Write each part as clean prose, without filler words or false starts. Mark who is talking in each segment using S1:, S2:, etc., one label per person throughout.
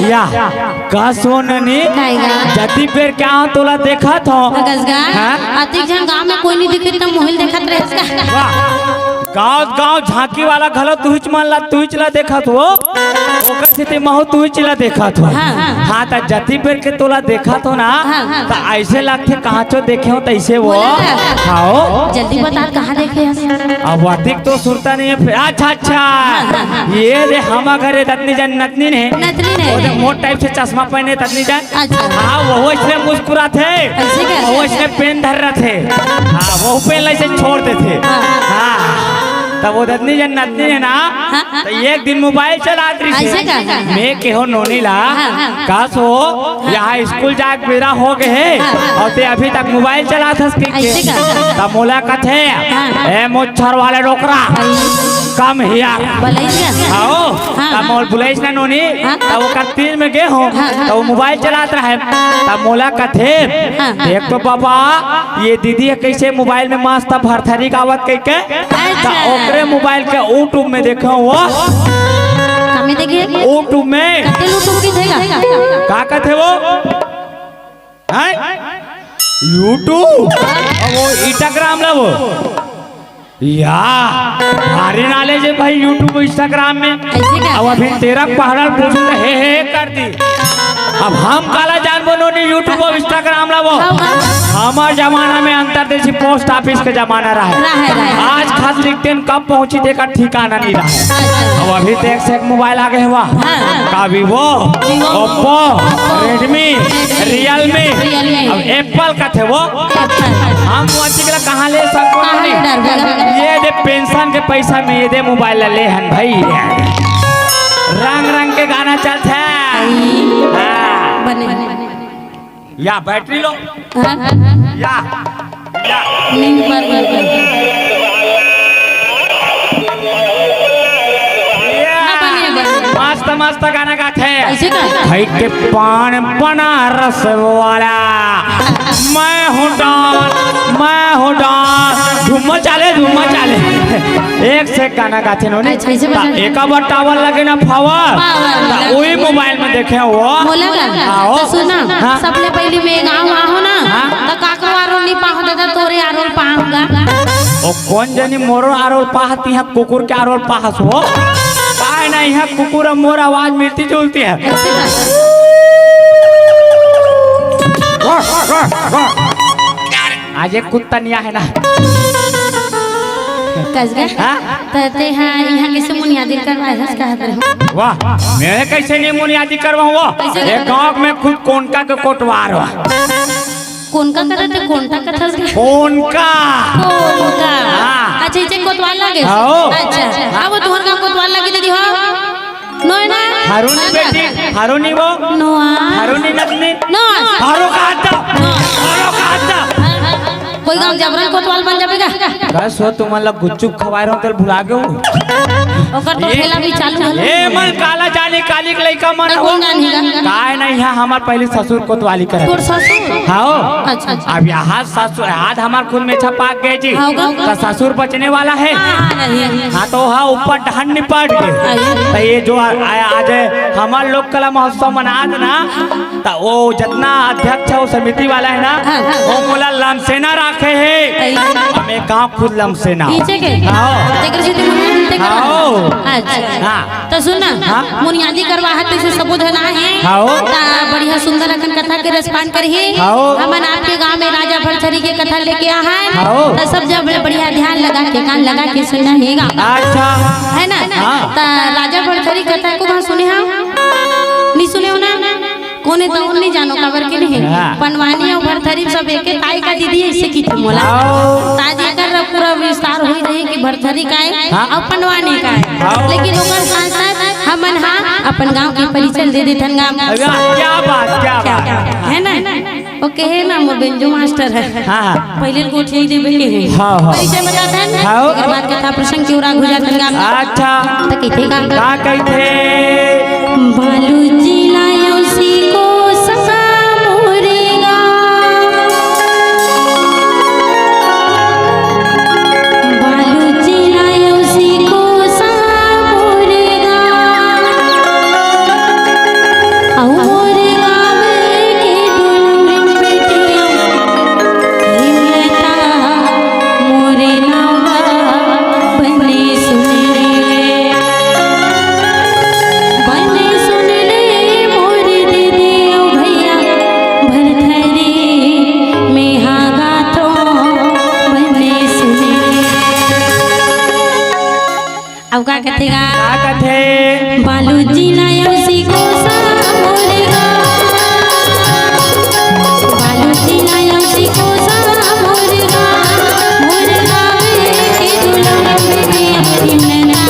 S1: या का सोननी जति पेर क्या तोला देखा था
S2: अति जन गांव में कोई नहीं दिखे तो मोहिल देखत रहे
S1: गाँव गाँव झांकी वाला घलो तुहिच मान ला तुहिच ला देखा तो ओकर से महु तुहिच ला देखा तो हाँ तो जति पेर के तोला देखा तो ना तो ऐसे लगते कहाँ चो देखे हो तैसे वो खाओ
S2: जल्दी बता कहाँ देखे
S1: अब अधिक तो सुरता नहीं है। अच्छा अच्छा ये रे हम घरे ततनी जन नतनी ने मोट टाइप से चश्मा पहने ततनी जन हाँ वो इसलिए मुस्कुराते वो इसलिए पेन धर रहे थे हाँ वो पेन ऐसे छोड़ते थे हाँ तब वो दतनी जन नतनी है ना तो एक दिन मोबाइल चला रही मैं के हो नोनी ला काश हो यहाँ स्कूल जाके बेरा हो गए और ते अभी तक मोबाइल चला था तब मोला कथे ए मोच्छर वाले डोकरा कम हिया आओ तब मोल बुलाइस ना नोनी तब वो तीन में गए हो तो वो मोबाइल चलाता है तब मोला कथे देख तो पापा ये दीदी कैसे मोबाइल में मस्त भरथरी गावत कह के ओकरे मोबाइल के यूट्यूब में देखा हुआ यूट्यूब में का कहते वो यूट्यूब वो इंस्टाग्राम ला वो या भारी नाले जे भाई यूट्यूब इंस्टाग्राम में अब अभी तेरा पहाड़ पूछ हे कर दी अब हम काला जान बनो नहीं यूट्यूब और इंस्टाग्राम ला वो हमारे जमाना में अंतरदेशी पोस्ट ऑफिस का जमाना रहा आज खास लिखते कब पहुंची देखा ठिकाना नहीं रहा अब अभी तो एक से एक मोबाइल आ गए हुआ का वीवो ओप्पो रेडमी रियलमी अब एप्पल का थे वो हम कहाँ ले सकते ये दे पेंशन के पैसा में ये दे मोबाइल ले हन भाई रंग रंग के गाना चलते हैं या बैटरी लो या मस्त मस्त गाना गाते हैं भाई के पान बनारस वाला मैं हूँ डांस धूम चाले एक से गाना गाते नो एक बार टावर लगे ना पावर वही मोबाइल में देखे वो
S2: तो सुना सबले पहले मैं गाँव आहो ना तो काकरो आरोल नहीं पाहो देता तोरे आरोल पाऊंगा
S1: ओ कौन जानी मोरो आरोल पाहती है कुकुर के आरोल पाहस हो काय नहीं है कुकुर मोर आवाज मिलती जुलती है आज एक कुत्ता नहीं है ना
S2: तते हैं यहाँ कैसे मुनियादी करवाए
S1: वाह मैं कैसे नहीं मुनियादी करवाऊँ एक गाँव में खुद कोनका के कोटवार हुआ
S2: कोनका करते कोनका कथा
S1: कोनका
S2: अच्छा इसे कोतवाल लगे अच्छा अब तुम्हारे गाँव कोतवाल लगे दीदी हो नो ना
S1: हारूनी बेटी हारूनी वो
S2: नो
S1: हारूनी नगनी
S2: नो
S1: हारो का आता
S2: कोई गांव जबरन कोतवाल बन जाएगा
S1: बस हो तुम मतलब गुच्चू खवाए रहो कल भुला गए
S2: ओकर तो खेला भी चालू है
S1: ए मन काला जाने काली के लइका मन हो काय नहीं है हमार पहले ससुर कोतवाली करे
S2: तोर ससुर
S1: हां
S2: अच्छा
S1: अब यहाँ ससुर हाथ हमार खुद में छपा गए जी तो ससुर बचने वाला है हां तो हां ऊपर ढहन निपट गए तो ये जो आज हमार लोक कला महोत्सव मना ना तो वो जितना अध्यक्ष है वो समिति वाला है ना वो मोला लमसेना रखे है हमें गाँव खुद लमसेना
S2: अच्छा तो सुनना मुनियादी करवा है तो सबूत है ना है बढ़िया सुंदर अखन कथा के रसपान करिए हमन आपके गांव में राजा भरथरी के कथा लेके आ है तो सब जब बढ़िया ध्यान लगा के कान लगा के सुनना
S1: अच्छा
S2: है ना तो राजा भरथरी कथा को वहाँ सुने हम नहीं सुने हो ना कोने तो नहीं जानो खबर के नहीं पनवानी और भरथरी सब एक ताई का दीदी ऐसे की मोला ताज कर पूरा विस्तार हो रही कि भरथरी का है और पनवानी का है लेकिन ओकर साथ साथ हमन हां अपन गांव के परिचय दे देथन गांव
S1: क्या बात
S2: है ना ओके है ना मोर बेंजो मास्टर है पहले गोठिया देबे के है परिचय बताथन ओकर बाद कथा प्रसंग के उरा गुजरथन गांव
S1: अच्छा
S2: त कइथे
S1: का कइथे
S2: बालू जिला यौसी को सका मोरेगा बालू जिला यौसी को सका मोरेगा कथेगा
S1: का कथे
S2: बालू जिला यौसी को मोरेगा बालू जिला यौसी को मोरेगा मोरेगा के दुल्हन के अपना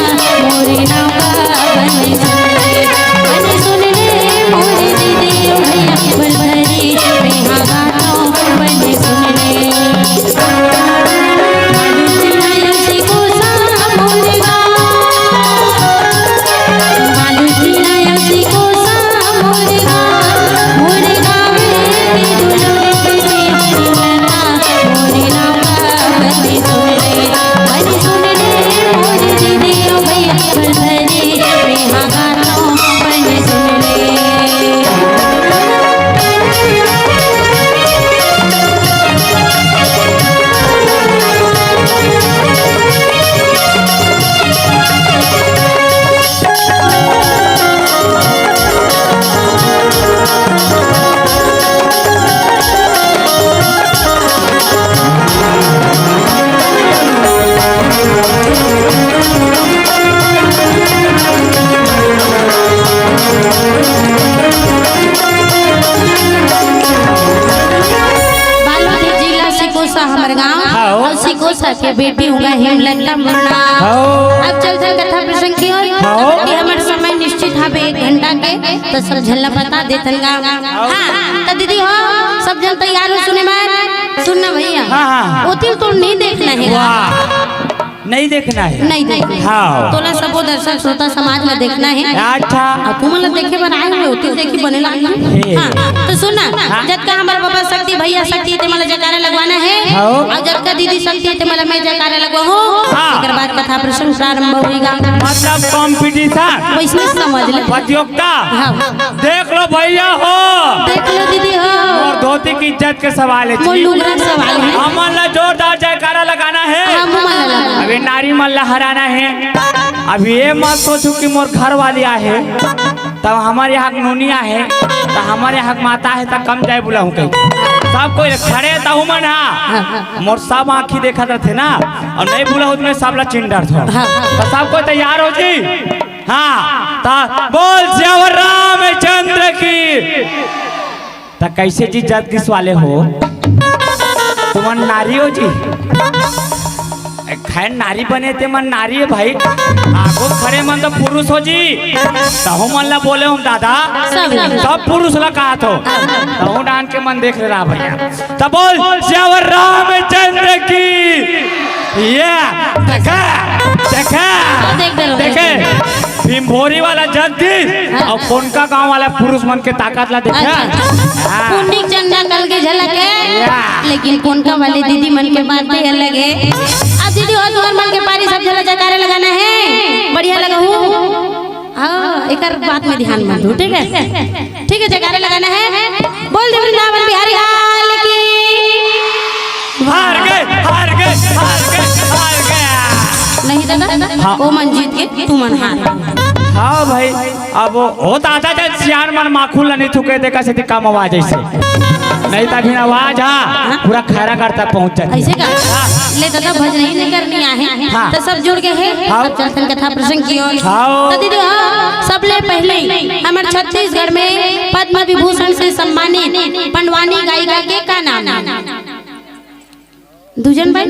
S2: मोरे नाव का बने सुन ले मोरे दीदी भैया बलभरी बेहा गातो बने सुन ले बालू जिला यौसी को मोरेगा बालू जिला यौसी को मोरेगा मोरेगा के दुल्हन के अपना मोरे नाव का बने सुन ले मोरे दीदी भैया बलभरी बेहा गातो बने सुन ले बालूदी जिला सिकोसा हमारे गांव
S1: हाँ।
S2: और सिकोसा के बेटी होगा हेमलता मुन्ना
S1: हाँ।
S2: अब चलते कथा प्रसंग की ओर
S1: हाँ।
S2: कि हमारे समय निश्चित है 1 घंटा के तो सब झल्ला बता देतन गांव हां तो दीदी हो सब जन तैयार हो सुने में सुनना भैया
S1: हाँ।
S2: ओतिल तो नहीं देखना है
S1: वाह नहीं देखना है
S2: नहीं देखना
S1: हाँ।
S2: तोला सबो दर्शक श्रोता समाज में देखना है
S1: अच्छा
S2: अब तुम मतलब देखे पर आए हुए होती देखी बने लगी हाँ तो सुना जब का हमारे बाबा शक्ति भैया शक्ति ते मला जयकारा लगवाना है
S1: हाँ।
S2: और जब का दीदी शक्ति ते मला मैं जयकारा लगवाऊं
S1: हाँ।
S2: एक बाद कथा प्रसंग प्रारंभ होगा
S1: मतलब कंपटीशन
S2: वैसे समझ ले
S1: प्रतियोगिता
S2: हाँ
S1: देख लो भैया हो
S2: देख लो दीदी हो
S1: और धोती की इज्जत के सवाल है
S2: वो लुगरा सवाल है
S1: हमारा जोरदार जयकारा लगाना है
S2: हाँ मुमला लगा
S1: अभी नारी मल्ला हराना है अभी ये मत सोचो कि मोर घर वाली आहे तब हमारे यहाँ नूनिया है तो हमारे यहाँ माता है तो कम जाए बुला हूँ कहीं सब कोई खड़े था मना मोर सब आँखी देखा थे ना और नहीं बुला हूँ मैं सब ला चिंडर था तो सब कोई तैयार हो जी हाँ तो बोल श्यावर रामचंद्र की तो कैसे जी जद किस वाले हो तुम नारी हो जी खैर नारी बने थे मन नारी है भाई आगो खड़े मन तो पुरुष हो जी तहु मन ला बोले हम दादा सब पुरुष ला कहा तो तहु डांस के मन देख रहा भैया तब बोल श्यावर रामचंद्र की ये देखा देखा देखे भीमभोरी वाला जगदीश और कोनका गांव वाला पुरुष मन के ताकत ला देखा
S2: पुण्य चंदा कल के झलक है लेकिन कोनका वाले दीदी मन के बातें अलग है अब दीदी और तुम्हारे मन के पारी सब झलक जयकारा लगाना है बढ़िया लगा हूँ हाँ एक बात में ध्यान मत दो ठीक है जयकारा लगाना है बोल दे वृंदावन बिहारी हाल की
S1: हार गए हार गए हार गए हार गया
S2: नहीं दादा
S1: हाँ।
S2: ओ मन जीत के तू मन हार
S1: हाँ भाई अब वो दादा जब सियार मन माखूल नहीं थुके देखा से कम आवाज ऐसे नहीं तो फिर आवाज हाँ पूरा खैरा करता पहुंच जाती
S2: ऐसे का ले दादा भजन ही नहीं करनी है
S1: हाँ।
S2: तो सब जुड़ के है
S1: हाँ।
S2: अब चलते कथा प्रसंग की ओर
S1: हाँ।
S2: तो दीदी हाँ सबले पहले हमारे छत्तीसगढ़ में पद्म विभूषण से सम्मानित पंडवानी गायिका के का नाम दुजन भाई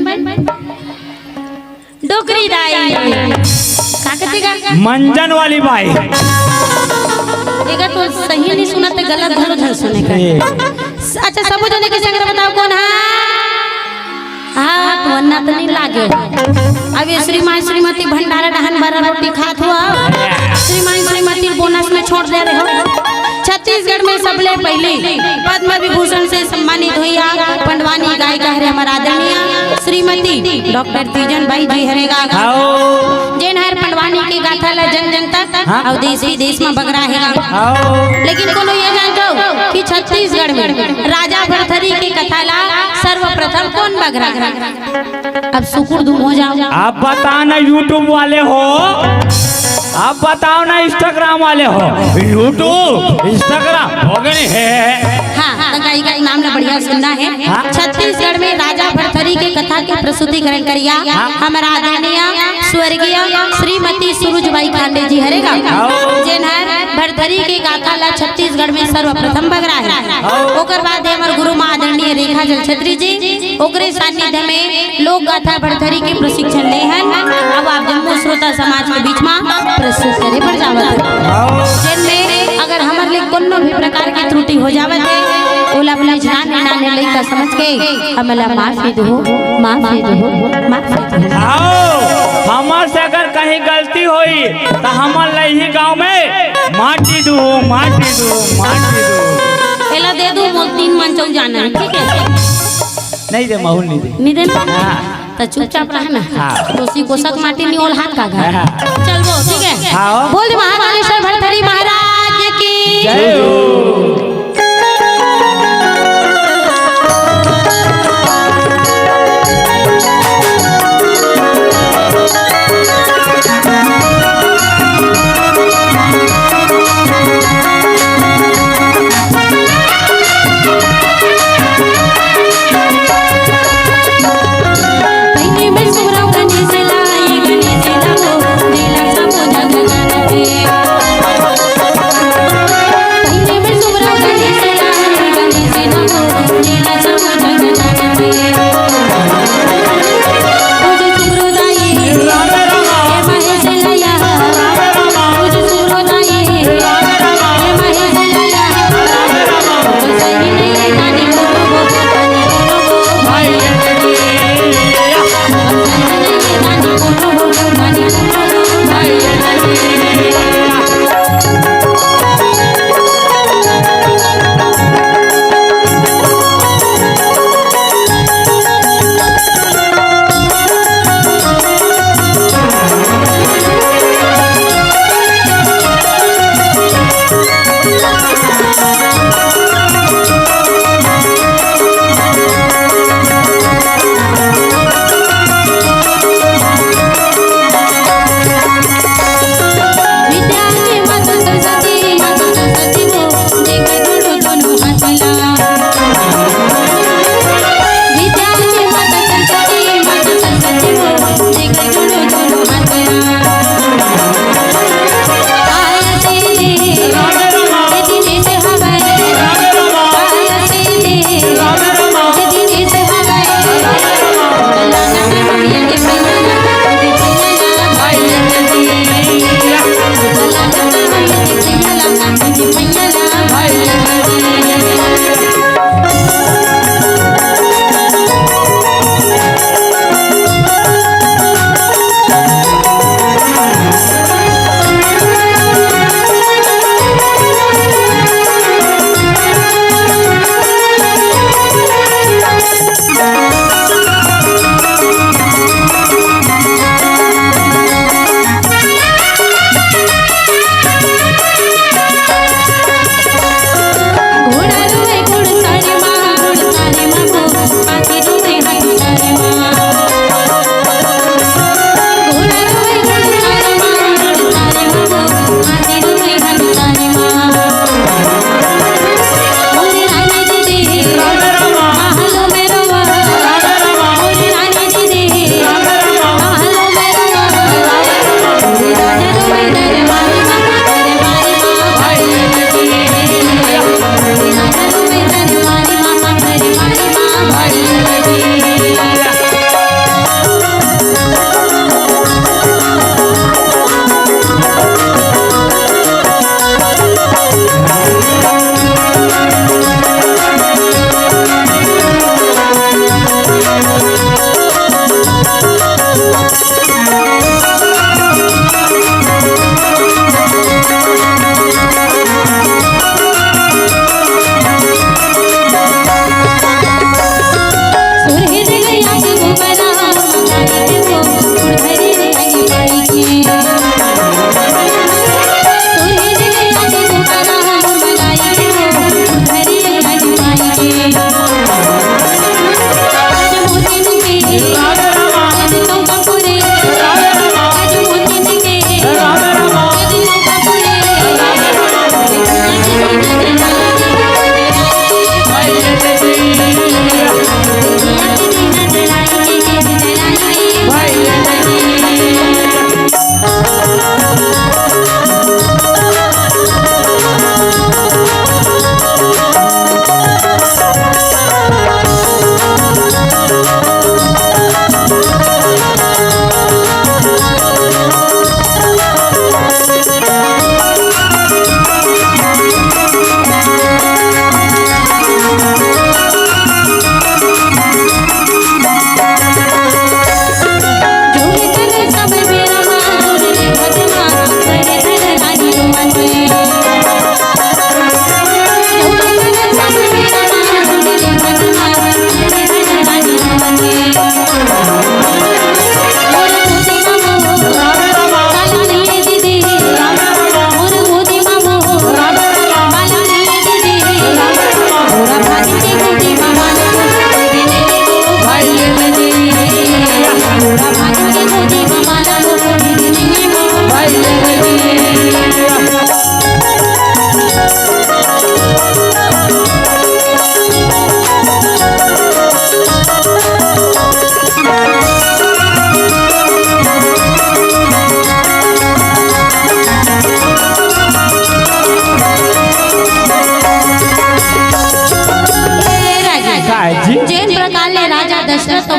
S2: डोकरी दाई का कहते का
S1: मंजन वाली बाई
S2: एगा तो सही नहीं सुना तो गलत घलो झल सुने का अच्छा सब जने के संग बताओ कौन हाँ तो अन्ना तो नहीं लागे अब श्रीमान श्रीमती भंडारा दहन भरा रोटी खात हुआ श्रीमान श्रीमती बोनस में छोड़ दे रहे हो छत्तीसगढ़ में सबले पहले पद्म विभूषण से सम्मानित हुई पंडवानी गायिका है हमारा आदरणीय श्रीमती डॉक्टर तीजन भाई जी हरेगा जैन हर पंडवानी की गाथा ला जन जन तक और देश विदेश में बग रहेगा लेकिन कोनो ये जानते कि छत्तीसगढ़ में राजा भरथरी की कथा ला सर्वप्रथम कौन बग रहा अब सुकुर धूम हो जाओ
S1: आप बताओ ना यूट्यूब वाले हो आप बताओ ना इंस्टाग्राम वाले हो यूट्यूब इंस्टाग्राम हो गए है
S2: हाँ गायिका का नाम ना बढ़िया सुनना है छत्तीसगढ़ में राजा भरथरी के कथा के प्रस्तुतिकरण करिया हमारा आदरणीय स्वर्गीय श्रीमती सुरुजबाई खांडे जी हरेगा जिन्हर भरथरी के गाथा ला छत्तीसगढ़ में सर्वप्रथम बगरा है। ओकर बाद हमार गुरु माँ आदरणीय रेखा जलछत्री जी ओकरे सानिध्य में लोक गाथा भरथरी के प्रशिक्षण ले हैं। अब आप जम्मू श्रोता समाज के बीच में प्रस्तुत करे पड़ जावत जिनमें अगर हमारे लिए कोनो भी प्रकार की त्रुटि हो जावत है ओला अपने जान नाने लइका समझ के हमला माफी दो माफी दो माफी दो।
S1: हमार से अगर कहीं गलती हुई तो हमार लही गांव में माटी दो माटी दो माटी दो
S2: एला दे दो मोल 3 मन चौ जाना है, ठीक है?
S1: नहीं दे माहौल नहीं दे
S2: नहीं देना तो चुपचाप रहना। दोषी को सक माटी नहीं ओल हाथ का घर चल वो, ठीक है? बोल महाकालेश्वर भरथरी महाराज की
S1: जय हो।
S2: पहले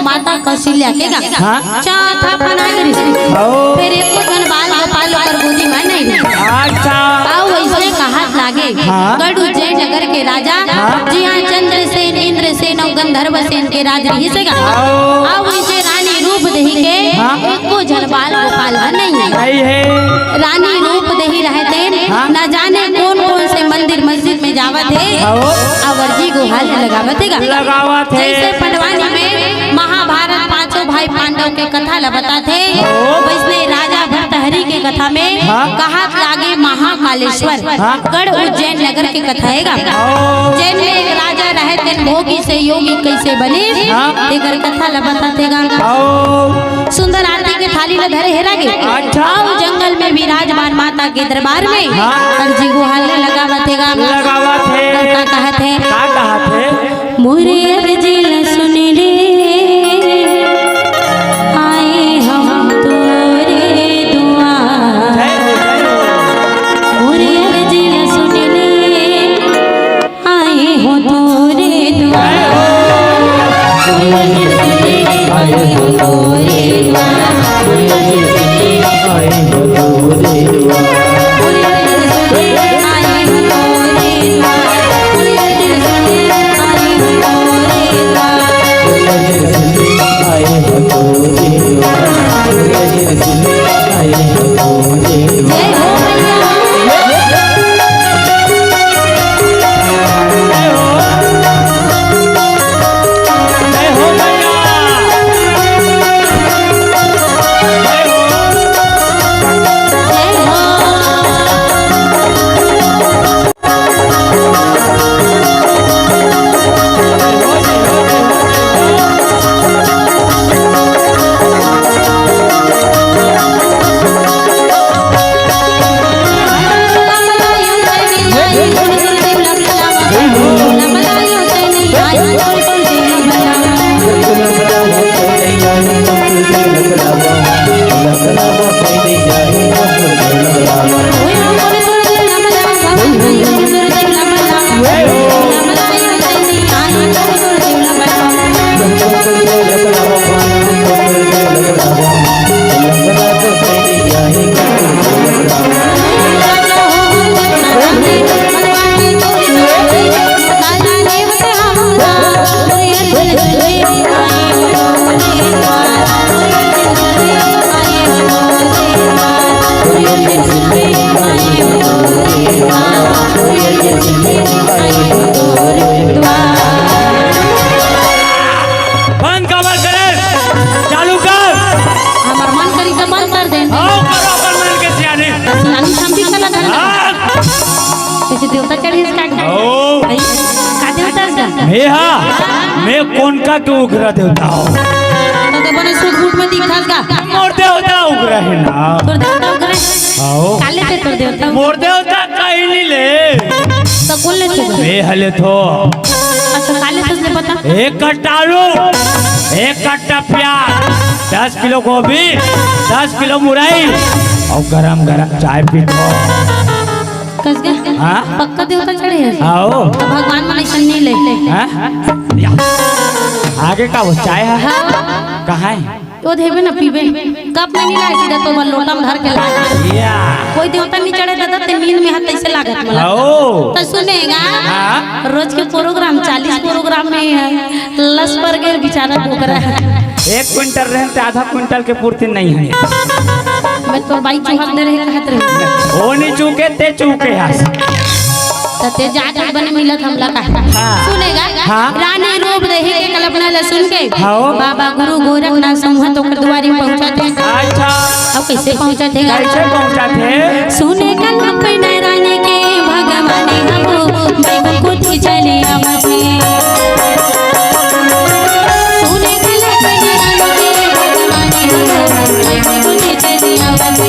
S2: माता कौशल्या के गा चौथा पनागरी फिर एक जन बाल गोपाल कर गोदी में नहीं
S1: अच्छा
S2: आओ वैसे कहा लागे गढ़ उज्जैन नगर के राजा जी हाँ चंद्रसेन इंद्रसेन और गंधर्व सेन के राजा ही से गा आओ वैसे रानी रूप देही के एको जन बाल गोपाल नहीं है रानी रूप देही रहते न जाने कौन कौन से मंदिर मस्जिद में जावत है और जी गुहाल लगावत है जैसे पंडवानी में महाभारत पांचों भाई पांडव के कथा ला बताते वैसे राजा भर्तहरि के कथा में कहा लागे महाकालेश्वर गढ़ उज्जैन नगर के कथा है जैन में एक राजा रहते भोगी से योगी कैसे बने एक कथा ला बताते सुंदर आरती के थाली ला धरे हेरा गे जंगल में विराजमान माता के दरबार में अर्जी गुहाल लगावत है कहत है मोरे अर्जी ला सुन रे आए हम तोरे दुआर मोरे अर्जी ला सुन रे आए हो तोरे दुआर आए हो तोरे
S1: मैं कौन का क्यों उग्र देवता हूँ
S2: तो बने सूट बूट में दिखास का
S1: मोर देवता उग्र है ना
S2: तोर देवता उग्र
S1: आओ
S2: काले ते तोर देवता
S1: मोर देवता कहीं नहीं ले
S2: तो कौन ले थे
S1: मैं हले थो
S2: अच्छा काले तो ने पता
S1: एक कट्टा आलू एक कट्टा प्याज 10 किलो गोभी 10 किलो मुरई और गरम गरम चाय पीतो
S2: कस गए
S1: हाँ
S2: पक्का देवता चढ़े हैं
S1: आओ
S2: भगवान में निशन नहीं ले
S1: हाँ आगे का वो चाय है कहाँ है
S2: तो देवे ना पीबे कप में नहीं लाए सीधा तो लोटा में धर के लाए कोई देवता नहीं चढ़े दादा ते नींद में हाथ ऐसे लागत मला तो सुनेगा रोज के प्रोग्राम 40 प्रोग्राम में लस पर गए बेचारा पोकरा
S1: 1 क्विंटल रहते आधा क्विंटल के पूर्ति नहीं है
S2: मैं तो बाई चुहक दे रहे कहत रहे
S1: वो नहीं चूके ते चूके यहाँ
S2: ते जाकर बने मिलत हमला का सुनेगा रानी रूप देही के कल्पना ल सुन के बाबा गुरु गोरखनाथ समूह तो दुआरी पहुंचाते
S1: अच्छा
S2: अब कैसे पहुंचाते सुने कल्पना रानी के भगवान हम बैकुंठ चले आवत सुने कल्पना रानी के भगवान हम बैकुंठ चले आवत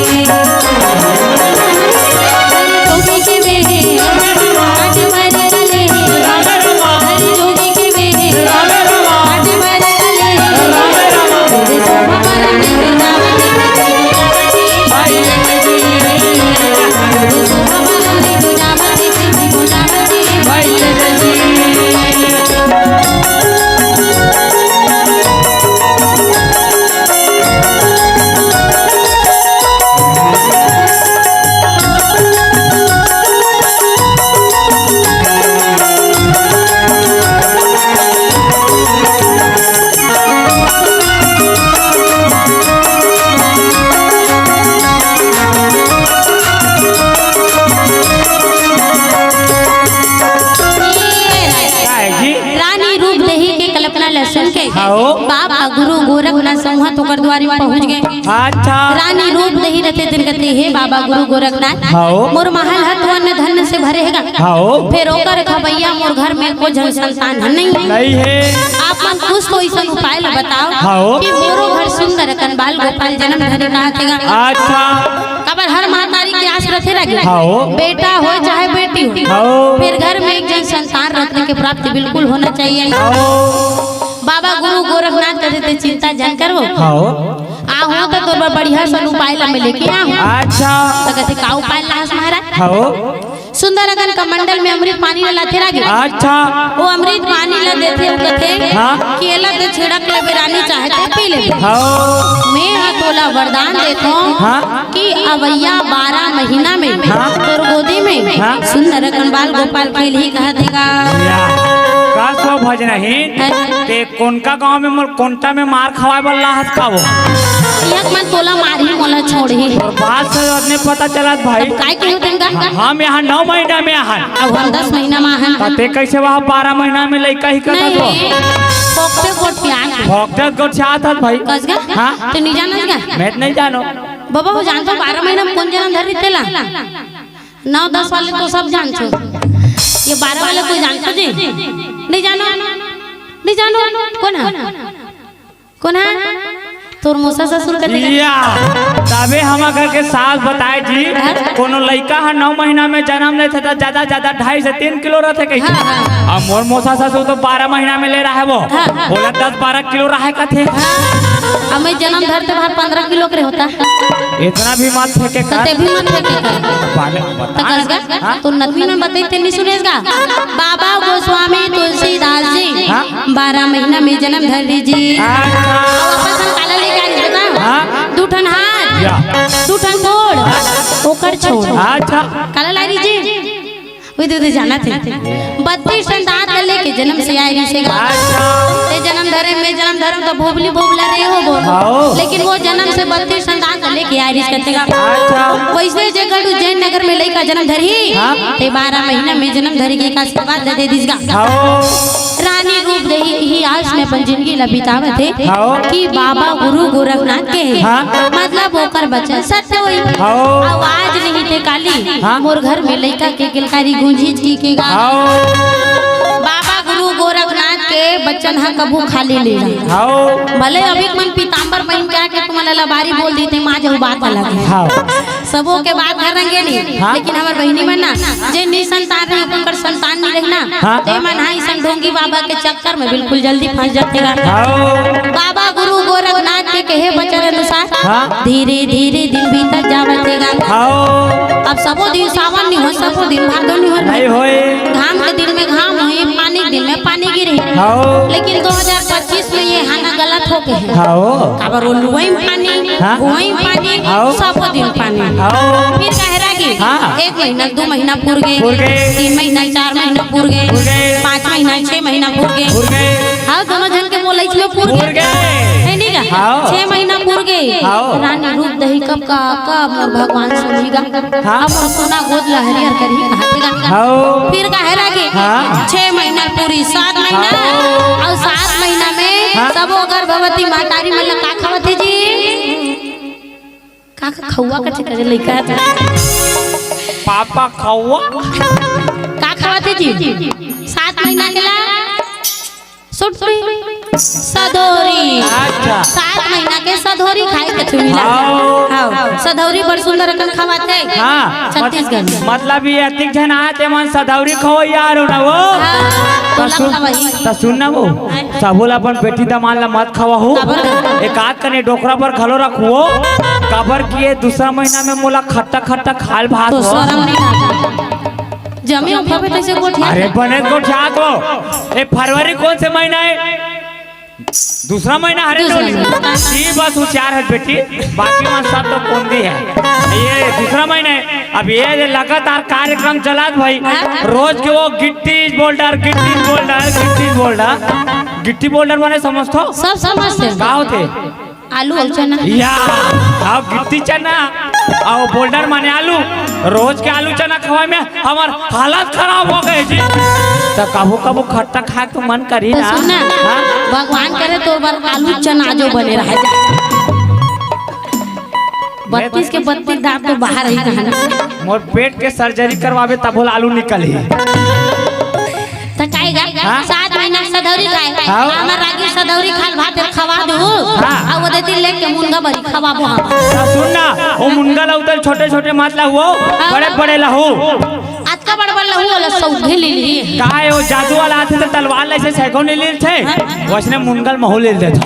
S1: हाँ।
S2: बाबा गुरु गोरखनाथ संहत होकर द्वारी में पहुंच गए।
S1: अच्छा
S2: रानी रूप दही रहते दिन कहते हे बाबा गुरु गोरखनाथ
S1: हाँ।
S2: मोर महल हथवन धन से भरेगा।
S1: हाँ।
S2: फिर ओकर खबैया मोर घर में को जन संतान
S1: नहीं है।
S2: आप मन कुछ तो ऐसा उपाय ला बताओ
S1: हाँ।
S2: कि मोरो घर सुंदर कनबाल गोपाल जन्म धरे कहा।
S1: अच्छा
S2: कबर हर महतारी के आस रखे रखे
S1: हाँ।
S2: बेटा हो चाहे बेटी हो
S1: हाँ।
S2: फिर घर में एक जन संतान रत्न के प्राप्ति बिल्कुल होना चाहिए। बाबा गुरु गोरखनाथ कहते थे चिंता जन करो आओ तो तोर बढ़िया सा उपाय ला में लेके आओ।
S1: अच्छा
S2: तो कहते का उपाय लास महाराज
S1: हाँ।
S2: सुंदर अगन कमंडल में अमृत पानी ला लाते रागे।
S1: अच्छा
S2: वो अमृत पानी ला देते वो कहते
S1: हाँ।
S2: केला तो छिड़क ले बेरानी चाहते पी ले।
S1: हाँ।
S2: मैं हथोला वरदान देता हूँ
S1: हाँ।
S2: कि अवैया 12 महीना में
S1: हाँ।
S2: तोर गोदी में
S1: हाँ।
S2: सुंदर कनबाल गोपाल खेल ही कहा देगा।
S1: का सो भज नहीं के कोनका गांव में मोर कोंटा में मार खवाए वाला हाथ का वो
S2: एक मन तोला मार ही मोला छोड़ ही
S1: और बात से नहीं पता चला भाई
S2: काय के होतन का
S1: हम यहाँ 9 महीना में आहान
S2: अब हम 10 महीना में आहान
S1: पते कैसे वहाँ 12 महीना में लड़का ही करता तो
S2: नहीं पोपटे कोट प्यान
S1: भक्तत गोट से आता था भाई
S2: कसगा
S1: हाँ
S2: तो नहीं जानत का
S1: मैं नहीं जानो
S2: बाबा वो जानतो 12 महीना में कौन जन्म धर देला 9-10 वाले तो सब जान छो ये 12 वाले कोई जानतो जी नहीं जानो कौन है तोर मोसा ससुर कहते
S1: या तबे हम घर के सास बताए जी कोनो लड़का है 9 महीना में जन्म ले था ज्यादा 2.5 से 3 किलो रहते कैसे अब मोर मोसा ससुर तो 12 महीना में ले रहा है वो बोला 10-12 किलो रहा का थे
S2: अब मैं जन्म धरते बाहर 15 किलो के होता
S1: इतना भी मत फेंके का
S2: ते भी मत फेंके का तो नदवी में बताइते नहीं सुनेगा बाबा गोस्वामी तुलसीदास जी 12 महीना में जन्म धर लीजिए वापस हम काला लेके आ बता दूठन हाथ दूठन गोड़ ओकर छोड़
S1: अच्छा
S2: काला लाई लीजिए दे जाना थे 32 संतान लेके जन्म से आई रही से जन्म धरे में जन्म धरम तो भोबली भोबला रहे हो बोल लेकिन वो जन्म से 32 संतान लेके आई रही कहते वैसे जगह उज्जैन नगर में लड़का जन्म धरी ते 12 महीना में जन्म धरी के का के बाद दे दिसगा रानी रूप दही ही आज में अपन जिंदगी ला बितावत है कि बाबा गुरु गोरखनाथ के मतलब ओकर बच्चा सत्य होई आवाज नहीं थे काली मोर घर में लड़का के गिलकारी गूंजी जी के गा बाबा गुरु गोरखनाथ के बच्चन हा कबू खाली ले भले अभी मन पीताम्बर पहन के आके तुम्हारा लबारी बोल दी थे माँ जब बात अलग है सबों के बात करेंगे नहीं लेकिन हमारे बहनी मन ना जे नहीं संतान रहे उनकर संतान नहीं रहना ते मन हाई संढोंगी बाबा के चक्कर में बिल्कुल जल्दी फंस जाते बाबा गुरु गोरखनाथ के कहे बचन अनुसार धीरे धीरे दिन भीतर जावतेगा अब सबो दिन सावन नहीं हो सबो दिन भादो नहीं हो घाम के दिन में घाम हुई पानी के दिन में पानी गिरे लेकिन 2025 में ये हाना गलत हो गए खबर वही पानी सबो दिन पानी फिर कहरा की 1 महीना 2 महीना पूर गए 3 महीना 4 महीना पूर गए 5 महीना 6 महीना पूर गए हाँ दोनों जन के बोले इसमें पूर गए है नहीं का 6 महीना पूर गए रानी रूप दही कब का मोर भगवान सुनेगा अब सोना गोद लहरियर करी कहतेगा फिर कहरा की 6 महीना पूरी 7 महीना और 7 महीना में सब गर्भवती मातारी मतलब का खावते जी का खौआ कथे करे लइका
S1: पापा खौआ
S2: का खावते जी 7 महीना के ला सधोरी
S1: अच्छा
S2: 7 महीना के सधोरी खाए के छुमिला हां सधौरी बड़ सुंदर रकन खवाते
S1: हां
S2: छत्तीसगढ़
S1: मतलब ये अधिक जन आते मन सधौरी खो यार ना वो तो सुन ना वो सबोला अपन बेटी दमान ला मत खवा हो एक आध कने डोकरा पर खलो रखो कबर किए दूसरा महीना में मोला खट्टा खट्टा खाल भात
S2: तो शर्म नहीं आता जमी उठावे कैसे गोठिया
S1: अरे बने गोठिया तो ये फरवरी कौन से महीना है दूसरा महीना हरे ये बस होशियार है बेटी बाकी में सब तो कौंदी है ये दूसरा महीना है अब ये लगातार कार्यक्रम चला भाई रोज के वो गिट्टी बोल्डर गिट्टी बोल्डर माने समझतो
S2: सब समझते
S1: का होते
S2: आलू और चना
S1: या आओ गिट्टी चना आओ बोल्डर माने आलू रोज के आलू चना खवाए में हमार हालत खराब हो गए जी। तो कबू कबू खट्टा खा के मन करी
S2: तो
S1: ना।
S2: सुना
S1: हाँ?
S2: भगवान करे तो बार आलू चना जो बने रह जाए 32 के 32 दांत तो बाहर ही रहना।
S1: मोर पेट के सर्जरी करवावे तब बोल आलू निकली
S2: तो काएगा
S1: हाँ?
S2: 7 महीना सदौरी खाए
S1: हाँ?
S2: हमर रागी सदौरी खाल भात खवा दो
S1: हाँ?
S2: आ वो देती लेके मुनगा बरी खवाबो हम।
S1: सुन ना वो मुनगा उधर छोटे छोटे मातला हुआ बड़े बड़े लहू
S2: आज का बड़ बड़ लहू वाला सौधे ले ली
S1: का है वो जादू वाला आते थे तलवार ले सैकों ने ले थे वैसने मुनगल महू ले देता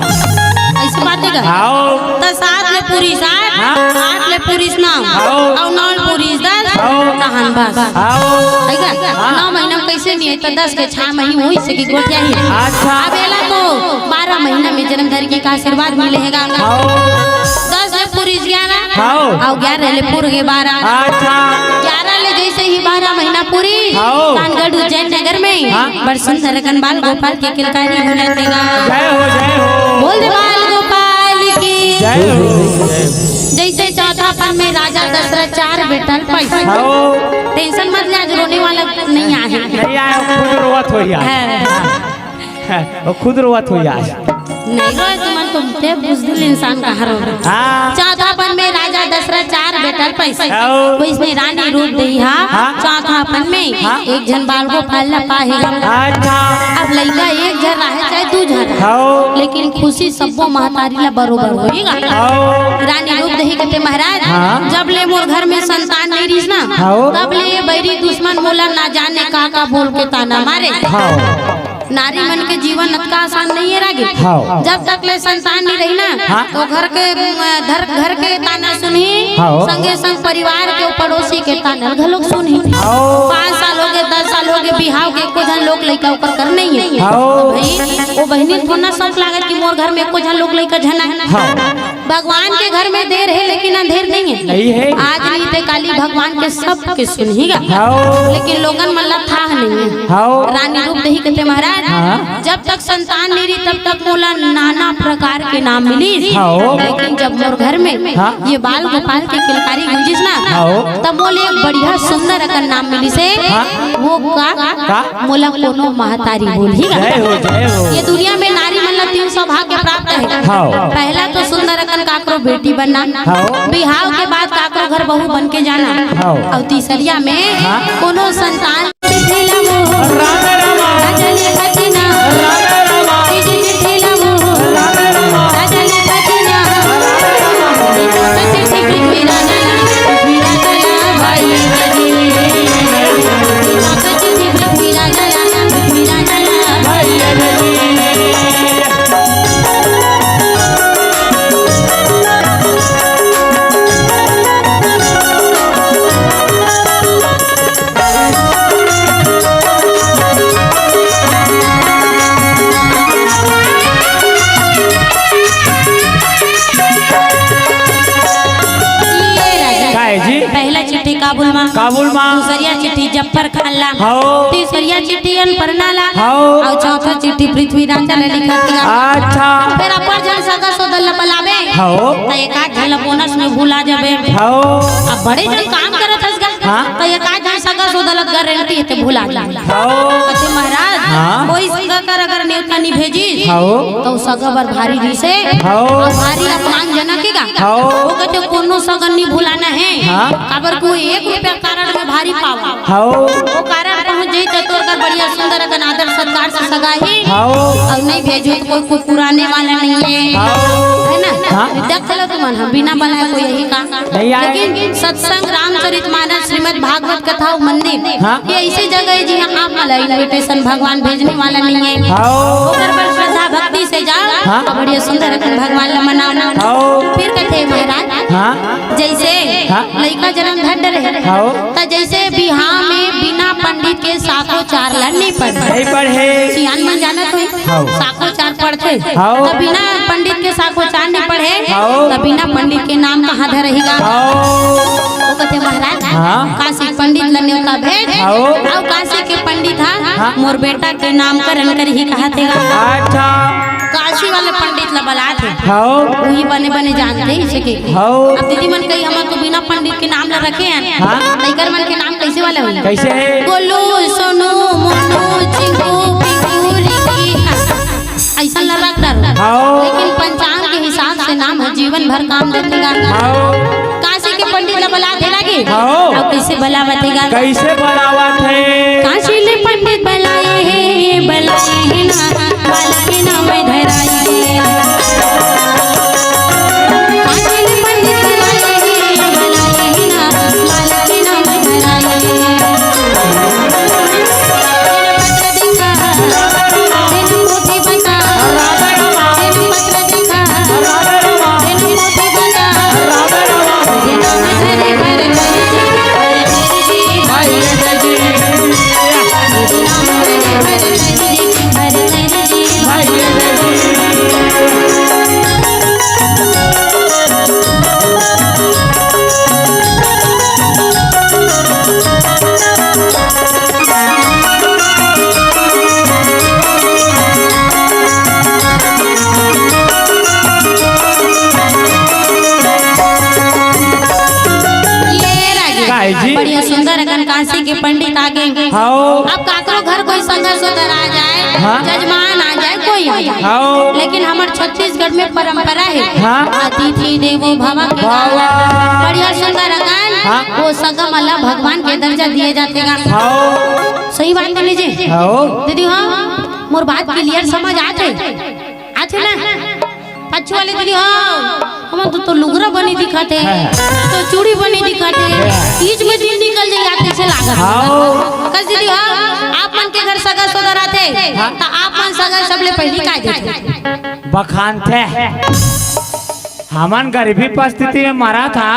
S2: ऐसी बात है
S1: आओ
S2: तो 7 ले पूरी 7
S1: हाँ?
S2: 8 ले पूरी 9
S1: आओ।
S2: और 9 पूरी 10
S1: आओ।
S2: तहन बस
S1: आओ
S2: आइगा 9 महीना में कैसे नहीं है तो 10 के 6 महीने होई से की गोटिया ही
S1: अच्छा।
S2: अब एला तो 12 महीना में जन्म धर के का आशीर्वाद मिलेगा
S1: आओ
S2: 10 ले पूरी 11
S1: आओ।
S2: और 11 ले पूर के 12
S1: अच्छा
S2: 11 ले जैसे ही 12 महीना पूरी
S1: आओ।
S2: कानगढ़ उज्जैन नगर में
S1: हाँ?
S2: बड़ सुंदर कनबाल गोपाल के किलकारी होने देगा
S1: जय हो
S2: बोल दे बाल गोपाल की
S1: जय हो
S2: जैसे चौथा पन में राजा दशरथ 4 बेटा पैसा
S1: आओ
S2: टेंशन मत ले आज रोने वाला नहीं आए
S1: नहीं आया खुद रोवत हो
S2: है।
S1: वो खुद रोवत हो आज
S2: नहीं रोए तुम तुमते बुजदिल इंसान का हर
S1: हाँ
S2: चौथा पन में राजा दशरथ 4 बेटा पैसा
S1: आओ।
S2: वो इसमें रानी रूप दई
S1: हाँ?
S2: चौथा पन में
S1: हाँ?
S2: एक जन बाल को पालना पाएगा
S1: अच्छा
S2: अब लड़का एक जन रहे चाहे 2 जन
S1: आओ
S2: लेकिन खुशी सबको महतारी ला बरोबर होएगा
S1: आओ
S2: रानी रूप दही कहते महाराज
S1: हाँ?
S2: जब ले मोर घर में संतान नहीं रही ना
S1: हाँ?
S2: तब ले ये बैरी दुश्मन मोला ना जाने का बोल के ताना मारे
S1: हाँ
S2: नारी मन के जीवन अतका आसान नहीं है रागी
S1: हाँ।
S2: जब तक ले संतान नहीं रही ना
S1: हाँ?
S2: तो घर के ताना सुनी
S1: हाँ।
S2: संगे संग परिवार के पड़ोसी के ताना घलोक सुनी
S1: आओ
S2: 5 साल हो गए 10 साल हो गए बिहाव के एको जन लोग लइका ऊपर कर नहीं है
S1: आओ।
S2: तो भाई वो बहनी को ना शौक लागत कि मोर घर में एको जन लोग लइका झना है
S1: हाँ
S2: भगवान के घर में देर है लेकिन अंधेर नहीं है
S1: नहीं है
S2: आज नहीं ते काली भगवान के सब के सुनिएगा
S1: आओ
S2: लेकिन लोगन मल्ला था नहीं है
S1: आओ
S2: रानी रूप दही कहते महाराज
S1: हाँ?
S2: जब तक संतान नहीं रही तब तक मोला नाना प्रकार के नाम मिली
S1: हाँ?
S2: लेकिन जब मोर घर में
S1: हाँ?
S2: ये बाल गोपाल के किलकारी गुंजिस ना
S1: हाँ?
S2: तब मोले एक बढ़िया सुंदर अकन नाम मिली से
S1: हाँ?
S2: वो का मोला कोनो महतारी बोली
S1: जय हो
S2: ये दुनिया में नारी मन ला 3 सौभाग्य प्राप्त है
S1: हाँ।
S2: पहला तो सुंदर अकन काकरो बेटी बनना
S1: हाँ।
S2: बिहाव के बाद काकरो घर बहू बन के जाना
S1: हाँ।
S2: और तीसरिया में
S1: हाँ।
S2: कोनो संतान दिखैला मोह
S1: राधे रामा
S2: राजा ले खजना
S1: राधे रामा
S2: तीजी दिखैला मोह
S1: राधे रामा
S2: राजा ले खजना सच्ची ठीक मेरा ना भाई सच्ची ठीक मेरा ना भाई पहला चिट्ठी काबुल मां दूसरिया चिट्ठी जब्बर खाला तीसरिया चिट्ठी अनपढ़ना ला और चौथा चिट्ठी पृथ्वी राजा ने लिखा दिया
S1: अच्छा
S2: फिर अपर जन सगा सोदल बलावे तो एक आध जन बोनस में भूला जाबे अब बड़े जन काम करत हस गा तो एक आध जन सगा सोदल गारंटी है भूला जा कहते महाराज कोई सगा कर अगर न्योता नहीं भेजी तो सगा बर भारी जी से और भारी अपमान जनकेगा वो कहते कोनो सगा नहीं भूलाना है काबर को 1 रुपया कारण में भारी पावा वो कारण पहुंच जाई तो तोर कर बढ़िया सुंदर अगन आदर सत्कार से सगाही और नहीं भेजो तो कोई पुराने वाला नहीं है ना देख लो तुम हम बिना बनाए कोई यही काम लेकिन सत्संग रामचरितमानस श्रीमद् भागवत कथा मंदिर ये ऐसी जगह है जहाँ आप मला इनविटेशन भगवान भेजने वाला नहीं है उधर पर श्रद्धा भक्ति से जाओ बढ़िया सुंदर भगवान ला मनाओ फिर कहते महाराज जैसे लड़का जन्म धर रहे तो जैसे बिहार में बिना पंडित के साको 4 नहीं पढ़े सियान मन जाना तो साको 4 पढ़ते तो बिना पंडित के साको 4 नहीं पढ़े तो बिना पंडित के नाम कहाँ धरेगा कथे महाराज
S1: हाँ।
S2: काशी पंडित ल न्योता भेज
S1: आओ।
S2: आओ काशी के पंडित हा मोर बेटा के नामकरण कर ही कहा थे
S1: अच्छा
S2: काशी वाले पंडित ल बुला थे
S1: हाओ
S2: वही बने बने जानते ही सके
S1: हाओ
S2: अब दीदी मन कही हम तो बिना पंडित के नाम ला रखे हैं
S1: हाँ।
S2: तैकर मन के नाम कैसे वाले होले
S1: कैसे है
S2: गोलू सोनू मोनू चिंगू पिंकू रिकी ऐसा ल रख डालो
S1: हाओ
S2: लेकिन पंचांग के हिसाब से नाम है जीवन भर काम देतेगा
S1: हाओ
S2: काशी के पंडित ला बुला दे लगे
S1: हाओ
S2: अब कैसे बुलावतेगा
S1: कैसे बनावत है
S2: काशी ले पंडित बुलाए हैं ना बाला के नाम धराई काशी ले पंडित बुलाए हैं ना बाला के नाम धराई तेरे पत्र दिखा तेरे मोती बता तेरे पत्र दिखा तेरे मोती बता तेरे नाम धरे भर बढ़िया सुंदर अगन काशी के पंडित आ गए
S1: हाओ
S2: अब काकरो घर कोई संघर्ष उधर आ जाए
S1: हाँ।
S2: जजमान आ जाए कोई आ जाए
S1: हाओ
S2: लेकिन हमारे छत्तीसगढ़ में परंपरा है
S1: हाँ।
S2: अतिथि देवो भव के
S1: वाह।
S2: बढ़िया सुंदर अगन
S1: हाँ।
S2: वो सगम अल्लाह भगवान के दर्जा दिए जाते गा
S1: हाओ
S2: सही बात बोले जी
S1: हाओ
S2: दीदी हाँ मोर बात क्लियर समझ आते ना अच्छी वाले दीदी हाँ हम तो लुगरा बनी दिखाते हैं तो चूड़ी बनी दिखाते हैं बीच में दिन निकल जाए आते से लागत
S1: हाओ
S2: कस दीदी हाँ आप मन के घर सगा सोदर आते तो आप मन सगा सबले पहली का देते
S1: बखान थे हमन गरीबी परिस्थिति में मरा था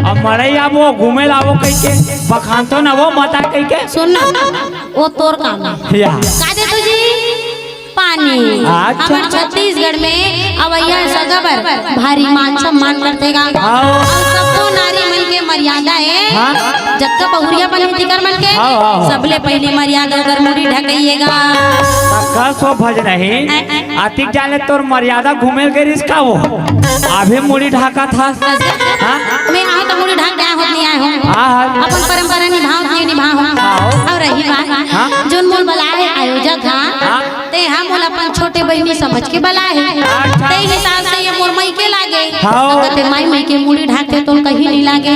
S1: अब मरे वो घूमे लावो कह के बखान तो ना वो मता कह के
S2: सुन ना वो तोर काम है
S1: या
S2: का दे तुझी पानी
S1: अच्छा।
S2: हमारे छत्तीसगढ़ में अवैया सगबर भारी मान सम्मान करतेगा
S1: आओ।
S2: और सबको नारी मन के मर्यादा है
S1: हाँ।
S2: जब तक बहुरिया बने दिकर मन के
S1: आओ, आओ।
S2: सबले पहले मर्यादा कर मुड़ी ढकइएगा
S1: सो भज नहीं आतिक जाने तोर मर्यादा घूमे के रिस्का वो अभी मुड़ी ढाका था हाँ?
S2: मैं आए तो मुड़ी ढक गया नहीं आए हूँ
S1: हाँ।
S2: अपन परंपरा निभाओ और रही बात
S1: हाँ।
S2: जोन मोल बुलाए आयोजक हाँ ते हम मोल अपन छोटे बहनी समझ के बुलाए
S1: अच्छा।
S2: ते हिसाब से ये मोर मई के लागे
S1: हाँ।
S2: कहते माई के मुड़ी ढाकते तो कहीं नहीं लागे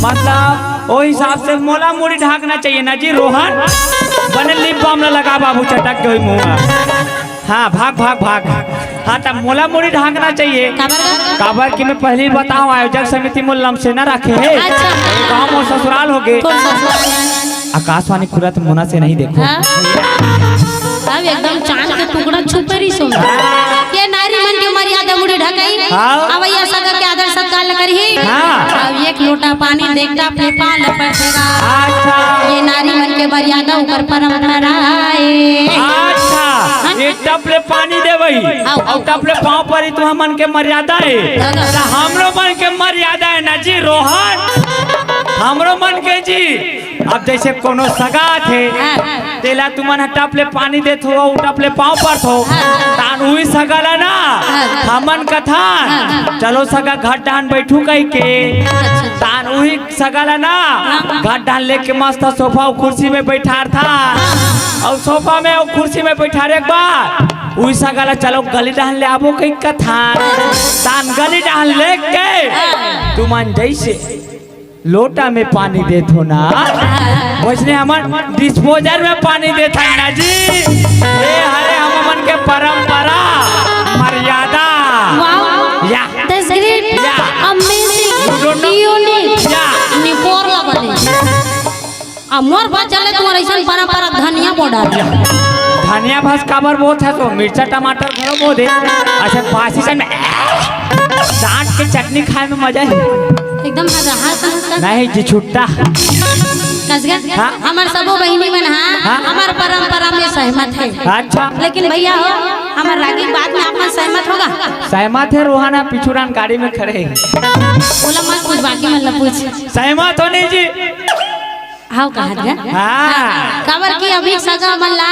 S1: मतलब वो हिसाब से मोला मुड़ी ढाकना चाहिए ना जी रोहन बने लिप बाम न लगा बाबू चटक के मुँह हाँ भाग भाग भाग हाँ तब मोला मुड़ी ढाकना चाहिए काबर की मैं पहले बताऊं आयोजक समिति मोल लम से न रखे है
S2: अच्छा।
S1: गाँव में ससुराल हो गए
S2: कौन ससुराल?
S1: आकाशवाणी खुला तो मुना से नहीं देखो
S2: हाँ? अब एकदम चांद के टुकड़ा छुपे रही सुन ये नारी मन के मर्यादा मुड़ी ढकई
S1: हाँ।
S2: अब ये सगा के आदर सत्कार करही
S1: हाँ।
S2: अब एक लोटा पानी देखता अपने पाल पड़ेगा
S1: अच्छा
S2: ये नारी मन के मर्यादा ऊपर परंपरा है
S1: अच्छा ये टपले पानी देवई और टपले पाँव पर ही तुम मन के मर्यादा है तो हमरो मन के मर्यादा है ना जी रोहन हमरो मन के जी अब जैसे कोनो सगा थे तेला तुमन टपले पानी देत हो टपले पाँव पर हो तान हुई सगाला ना हमन कथा चलो सगा घाट डान बैठू कह के तान हुई सगाला ना घाट डान लेके मस्त सोफा और कुर्सी में बैठा था और सोफा में और कुर्सी में बैठा रे बार उई सगाला चलो गली डाल ले आबो कई कथा तान गली डाल लेके तुमन जैसे लोटा में पानी देत हो ना वैसे हमन डिस्पोजर में पानी देता है ना जी ये हरे हम मन के परंपरा मर्यादा या
S2: मोर बात चले तुम्हारा ऐसा परंपरा धनिया बोड़ा
S1: धनिया भस काबर बहुत है तो मिर्चा टमाटर घरो बो दे अच्छा बासी सन में डांट के चटनी खाए में मजा है
S2: एकदम
S1: नहीं जी छुट्टा हाँ?
S2: हमार सबो बहिनी मन हाँ हमार परंपरा में सहमत है
S1: अच्छा
S2: लेकिन भैया हो हमार रागी बात में आप सहमत होगा?
S1: सहमत है रोहाना पिछुरान गाड़ी में खड़े हैं।
S2: बोला मत पूछ, बाकी मतलब पूछ।
S1: सहमत हो नहीं जी?
S2: हाँ कहा दिया।
S1: हाँ
S2: खबर की अभी सगा मल्ला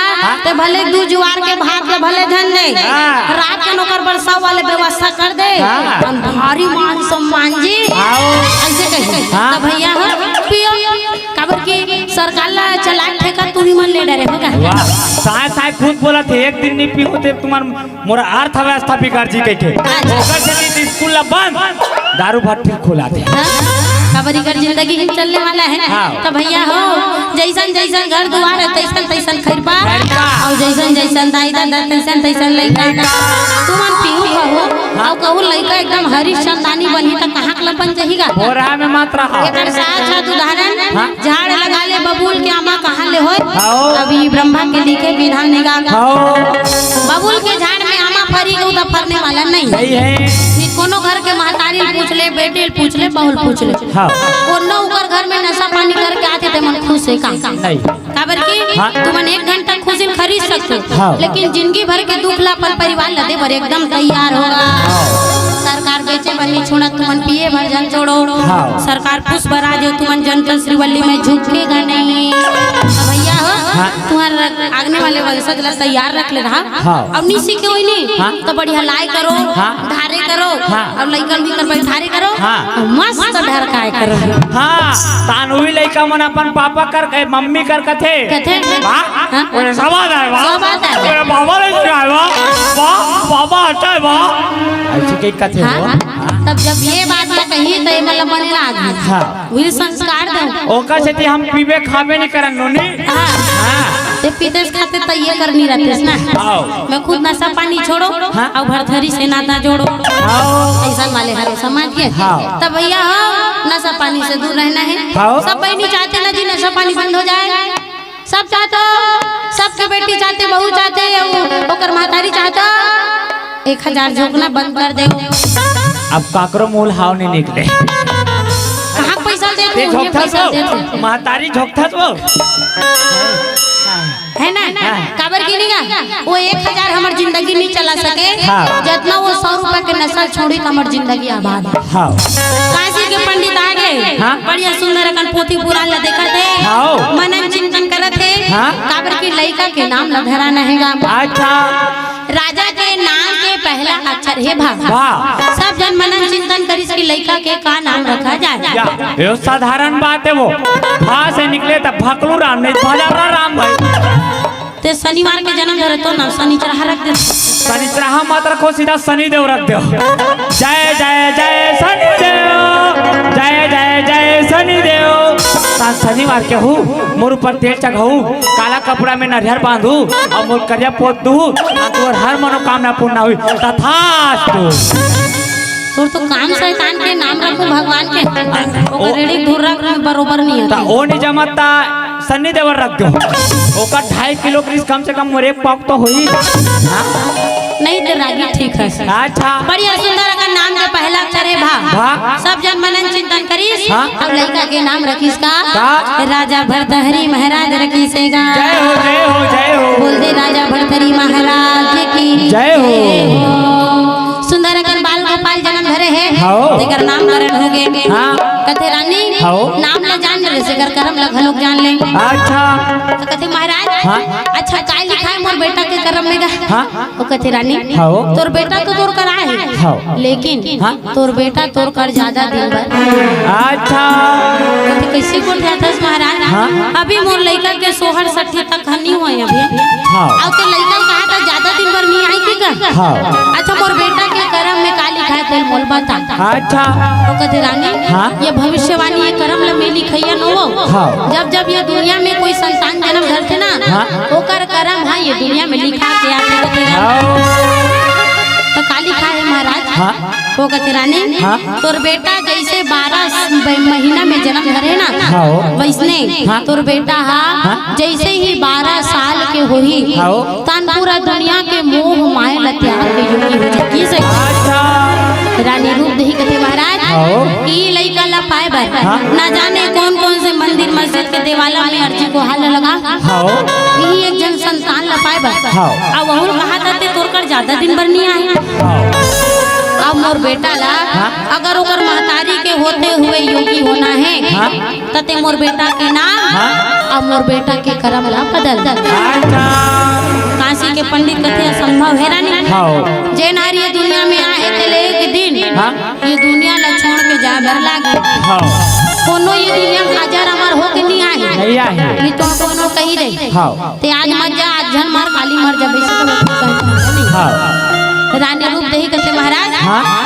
S2: ते भले दू जुआर के भात ले भले धन दे, रात के नौकर बरसा वाले व्यवस्था कर दे, भारी मान सम्मान जी ऐसे कहे तो भैया हो पियो। खबर की सरकार ला चला ठेका तू ही मन ले डरे होगा।
S1: वाह साय साय खुद बोला थे एक दिन नहीं पी होते तुम्हार मोरा अर्थव्यवस्था बिगाड़ जी कह के ओकर से स्कूल ला बंद दारू भट्टी खुला थे।
S2: खबरी कर जिंदगी ही चलने वाला है तो भैया हो जैसन जैसन घर दुआर है तैसन तैसन खैरपा और जैसन जैसन दाई दादा तैसन तैसन लइका तुमन पीहू कहो और कहू लइका एकदम हरीश चंदानी बनी त कहां के लपन जहीगा
S1: बोरा में मत रहा।
S2: एकर साथ उदाहरण झाड़ लगा ले बबूल के आमा कहां ले होय अभी ब्रह्मा के लिखे विधान निगाह बबूल के झाड़ में आमा फरी गऊ त फरने वाला नहीं
S1: सही है।
S2: कोनो घर के महतारी पूछ ले बेटे पूछ ले बहुल पूछ ले कोनो ऊपर घर में नशा पानी करके आते थे मन खुश है का
S1: नहीं
S2: खबर की तुमन 1 घंटा खुशी खरीद सकते लेकिन जिंदगी भर के दुख ला पर परिवार लदे भर एकदम तैयार होगा। सरकार बेचे बनी छोड़ा तुमन पिए भर जन छोड़ो सरकार पुष्प राजो तुमन जनता श्रीवल्ली में झुकेगा नहीं भैया हो तुम्हारा आगने वाले वंशज ला तैयार रख ले रहा अब नहीं सीखे हुई नहीं तो बढ़िया लाई करो धारे करो और लइकन भी कर धारे करो मस्त ढर काय करो।
S1: हां तान हुई लइका मन अपन पापा कर के मम्मी कर कथे हां ओरे सवाल है वाह ओरे बाबा ले जाए वाह बाबा हटा है वाह ऐसे के कथे हो।
S2: तब जब ये बात मैं कही तो मतलब बनेला आदमी वही संस्कार दो
S1: ओका से हम पीबे खाबे नहीं करन नोनी। हां
S2: ते पीते खाते तो ये करनी रहते ना मैं खुद नशा पानी छोड़ो और भरथरी से नाता जोड़ो ऐसा वाले हर समाज के तब भैया हो नशा पानी से दूर रहना है। सब बहनी चाहते ना जी नशा पानी बंद हो जाए सब चाहते सबके बेटी चाहते बहू चाहते ओकर महतारी चाहते 1000 झोंकना बंद कर दे।
S1: अब काकरो मूल हाव नहीं निकले
S2: कहाँ पैसा दे
S1: महतारी झोंकता वो
S2: है ना काबर की नहीं वो 1000 हमार जिंदगी नहीं चला सके जितना वो 100 रुपए के नशा छोड़ी तो हमार जिंदगी आबाद है। काशी के पंडित आ गए बढ़िया सुंदर अकन पोथी पुराण ला देखा थे मनन चिंतन करत थे काबर की लइका के नाम ला धरा नहेगा।
S1: अच्छा
S2: राजा के नाम के पहला अक्षर है भा सब जन मनन चिंतन करिस की लइका के का नाम रखा जाए।
S1: ये साधारण बात है वो भा से निकले तो भकलू राम नहीं भजरा राम भाई
S2: ते शनिवार के जन्म धरे तो ना शनिचरहा रख दे
S1: शनिचरहा मत रखो सीधा शनिदेव रख दो। जय जय जय शनिदेव जय जय जय शनिदेव शनिवार के हूँ मोर ऊपर तेल चढ़ाऊ काला कपड़ा में नरियर बांधू और मोर करिया पोत दू और हर मनोकामना पूर्ण हुई तथास्तु।
S2: तो काम शैतान के नाम रखो भगवान के ओकर रेडी दूर रख बरोबर नहीं है
S1: ओ नहीं जमता शनिदेव रख दो ओकर 2.5 किलो क्रिस कम से कम मोर 1 पाव तो हुई
S2: नहीं तो रागी ठीक है।
S1: अच्छा
S2: बढ़िया सुंदर का नाम का पहला अक्षर है भा सब जन मनन चिंतन करिस और लड़का के नाम रखिस का राजा भरतहरी महाराज रखिसेगा।
S1: जय हो जय हो जय हो
S2: बोल दे राजा भरतहरी महाराज की
S1: जय हो।
S2: सुंदर अकन बाल गोपाल जन्म धरे है तेकर नाम करण हो गए कथे रानी नाम ला जान ले सेकर कर्म ला घलोक जान ले।
S1: अच्छा
S2: तो कथे महाराज अच्छा काय लिखा है मोर बेटा के कर्म में गा ओ कथे रानी तोर बेटा तो तोर कर है लेकिन तोर बेटा तोर कर ज्यादा दिन भर।
S1: अच्छा
S2: कथे कैसे बोल जाता महाराज अभी मोर लइका के सोहर 60 तक हनी हुए अभी और तो लइका कहा था ज्यादा दिन भर नहीं आई के का अच्छा मोर बेटा के कर्म में का लिखा है तेल मोल बता।
S1: अच्छा
S2: तो कथे रानी ये भविष्यवाणी ये कर्म ला में लिखैया नो जब जब ये दुनिया में कोई संतान जन्म धरते ना ओकर कर्म है ये दुनिया में लिखा के आते तो का लिखा है महाराज वो कथे रानी तोर बेटा जैसे 12 महीना में जन्म धरे ना वैसने तोर बेटा जैसे ही 12 साल के होही तन पूरा दुनिया के मोह माया ला त्याग के योगी हो जाती से रानी रूप दही कथे महाराज ई लइका ला पाए बर ना जाने कौन कौन से मंदिर मस्जिद के देवाला में अर्जी को हाल लगा यही एक जन संतान ला पाए बर आ वहुल कहा था ते तोर कर ज्यादा दिन भर नहीं आए। अब मोर बेटा ला अगर ओकर महतारी के होते हुए योगी होना है तते मोर बेटा के नाम अब मोर बेटा के कर्म ला बदल काशी के पंडित कथे असंभव है रानी जे नारी ये दुनिया में आए चले एक दिन ये दुनिया ला छोड़ के जा भर लागे कोनो ये दुनिया हजार अमर हो के नहीं आए ये तो कोनो कही रही ते आज मत जा आज जन मार काली मर जा बेसे रानी रूप दही कहते महाराज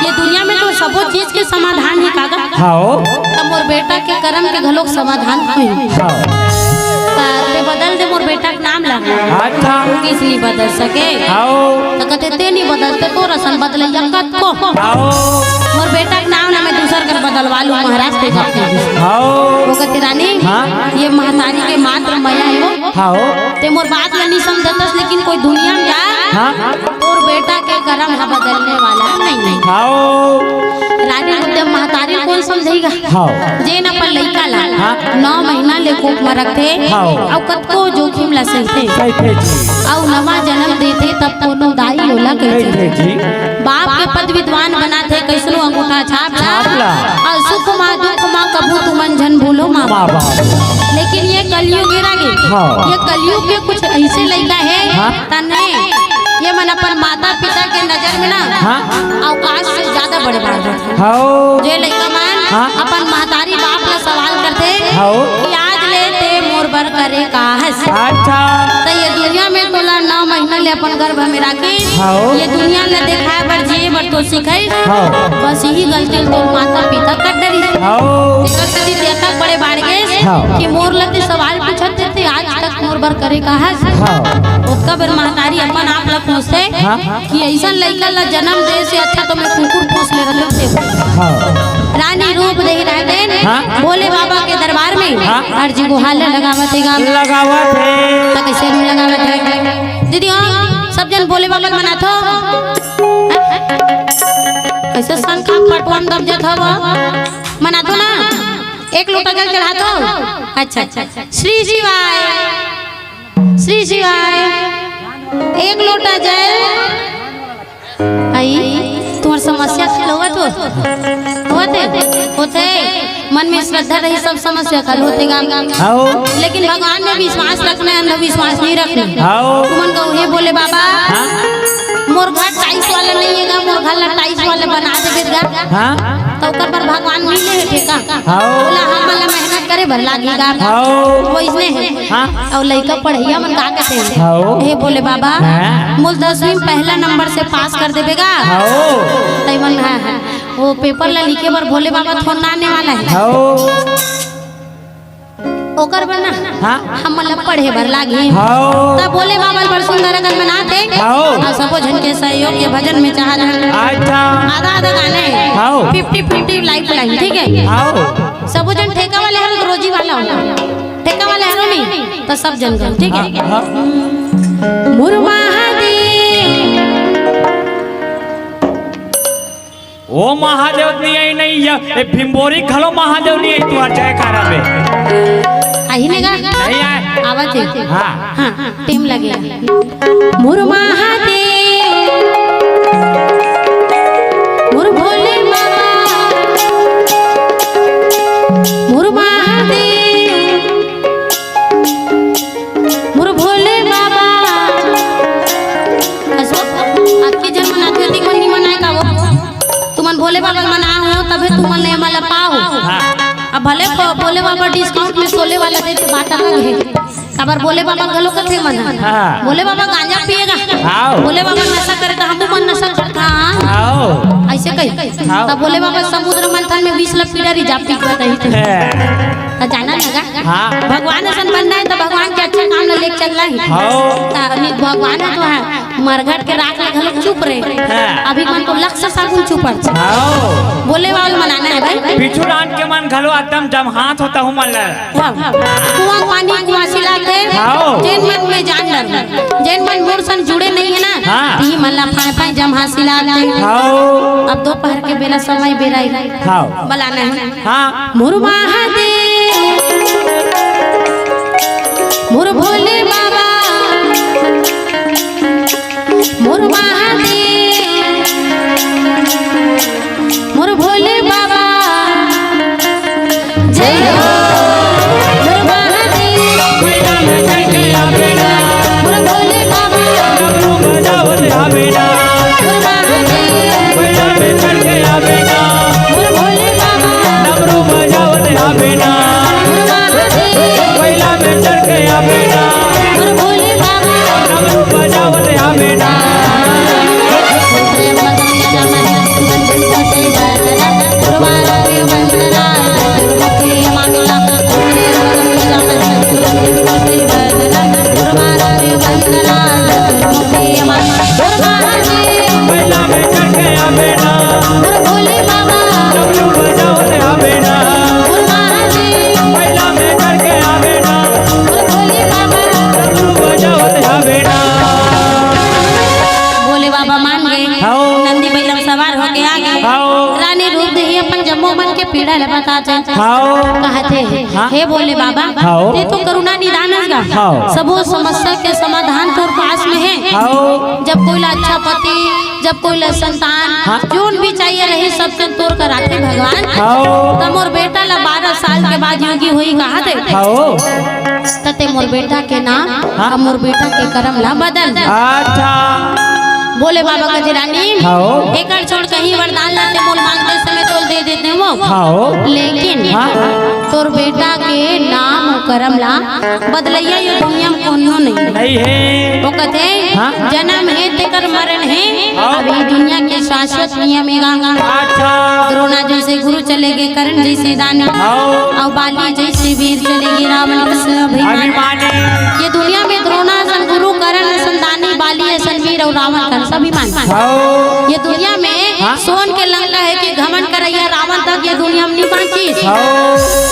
S2: ये दुनिया में तो सबो चीज के समाधान है कागा तब मोर बेटा के कर्म के घलोक समाधान हुई ते बदल दे मोर बेटा के नाम ला किस नहीं बदल सके तो कहते ते नहीं बदलते तो रसन बदले यकत को मोर बेटा के नाम ना मैं दूसर कर बदलवा लूं महाराज ते वो कहते रानी ये महतारी के मात्र माया है वो ते मोर बात ला नहीं समझतस लेकिन कोई दुनिया में जा और बेटा के कर्म हा बदलने वाला नहीं रानी उद्यम महतारी कौन समझेगा जे न पर लइका ला 9 महीना ले कोख में रखते औ कतको जोखिम ला सहिते औ नवा जन्म देते तब कोनो दाई होला कहते बाप के पद विद्वान बनाते कैसनो अंगूठा छाप ला और सुख मा दुख मा कबू तुमन जन भूलो मां बाप लेकिन ये कलयुग ये कलयुग के कुछ ऐसे लइका है तने ये मन अपन माता पिता के नजर में ना अवकाश से ज्यादा बड़े बड़े जे लइका मन अपन महतारी बाप ला सवाल करते कि आज ले ते मोर बर करे का हस तो ये दुनिया में तोला 9 महीना ले अपन गर्भ में राखी ये दुनिया ले दिखाए बर जिए बर तो सिखाई बस यही गलती तो माता पिता कर डरी कदी देखा बड़े बाढ़ गए कि मोर लते सवाल पूछते थे आज तक मोर बर करे का हस उसका बर महतारी अपन आप ला पूछते कि ऐसा लइका ला जन्म दे से अच्छा तो मैं कुकुर पूछ ले रहते रानी रूप दे रहते भोले बाबा के दरबार में अर्जी गुहार लगावत है तो कैसे में लगावत है दीदी सब जन भोले बाबा मनाथो कैसे संखा पटवन दब जत हवा मनाथो ना एक लोटा जल चढ़ातो अच्छा श्री शिवाय एक लोटा जल आई तुम्हार समस्या हल होते मन में श्रद्धा रही सब समस्या हल होते लेकिन भगवान में विश्वास रखना अंधविश्वास नहीं रखना तुमन कहू हे बोले बाबा मोर घर टाइल्स वाला नहीं है मोर घर टाइल्स वाला बना देगा तो कर पर भगवान मिले है ठेका बोला हम वाला मेहनत करे भर लागेगा वो इसने है और लइका पढ़ैया मन का कहते हैं हे बोले बाबा मोल 10वीं पहला नंबर से पास कर देबेगा तई मन है वो पेपर ला लिखे बर भोले बाबा थोड़ा आने वाला है ओकर बना हम मतलब पढ़े भर लागी तब बोले बाबा बड़ सुंदर अगर बनाते और सबो जन के सहयोग ये भजन में चाह रहे आधा गाने 50-50 लाइफ लाइन ठीक है सबो जन ठेका वाले हरो तो रोजी वाला होला ठेका वाले हरो नहीं तो सब जन गन ठीक है
S1: ओ महादेव नहीं है भिंबोरी खलो महादेव नहीं है तू जयकारा में
S2: आई नेगा
S1: नहीं आए
S2: आवाज है हां टीम लगे मोर महादेव मोर भोले बाबा मोर महादेव मोर भोले बाबा आपके जन्म नाते ती मन नहीं मनाए का वो तुमन भोले बाबा मना हो तबे तुमन ले मला पाओ अब भले बोले बाबा डिस्काउंट में सोले वाला देते बाटा है खबर बोले बाबा गलो कथे मन बोले बाबा गांजा पिएगा बोले बाबा नशा करे तो हम मन नशा करता ऐसे कही तब बोले बाबा समुद्र मंथन में 20 लाख पीड़ा रिजाप पी करता ही तो जाना लगा भगवान ऐसा बनना है तो भगवान के अच्छा काम ले चल रहा है भगवान है तो है मरघट के राख घलो चुप रहे अभी मन को लक्ष्य सागुन चुप बोले वाल मनाना है भाई
S1: पिछुड़ान के मन घलो एकदम जम हाथ होता हूं मन
S2: कुआं पानी कुआं सिलाते जैन मन में जान डर जैन मन मोर सन जुड़े नहीं है ना ई मल्ला फाय जम हाथ सिलाते अब दोपहर के बेला समय बेराई बलाना है हां मोर महादेव मोर भोले बाबा मोर महादेव पीड़ा ले बताते
S1: हाँ
S2: कहते
S1: हाँ?
S2: हे बोले बाबा
S1: हाँ?
S2: ते तो करुणा निदान है
S1: हाँ?
S2: सबो समस्या के समाधान तोर पास में है
S1: हाँ?
S2: जब कोई अच्छा पति जब कोई संतान
S1: हाँ?
S2: जोन भी चाहिए रही सब के तोर कराते भगवान
S1: हाँ?
S2: तब मोर बेटा ला 12 साल के बाद योगी हुई कहा थे
S1: हाँ?
S2: तते मोर बेटा के नाम
S1: हाँ?
S2: और मोर बेटा के कर्म ला बदल
S1: अच्छा
S2: बोले बाबा गजरानी
S1: हाँ?
S2: एक छोड़ कहीं वरदान लाते मोल मांगते समय तोल दे देते वो
S1: हाँ?
S2: लेकिन
S1: हाँ?
S2: तोर बेटा के नाम और कर्म ला बदलैया ये दुनिया में कोनो नहीं
S1: है
S2: वो कहते
S1: हाँ?
S2: जन्म है तेकर मरण है
S1: हाँ?
S2: अभी दुनिया के शाश्वत नियम है गांगा
S1: अच्छा
S2: द्रोणा जैसे गुरु चले गए कर्ण जैसे दानी
S1: हाँ?
S2: और बाली जैसे वीर चले गए रावण कृष्ण अभिमानी
S1: अभिमानी
S2: ये दुनिया में द्रोणा सन गुरु कर्ण सन दानी बाली सन वीर और रावण कर्ण सभी मान
S1: हाँ?
S2: ये दुनिया में
S1: हाँ?
S2: सोन के लंका है कि घमंड करैया रावण तक ये दुनिया में नहीं बांची
S1: हाँ?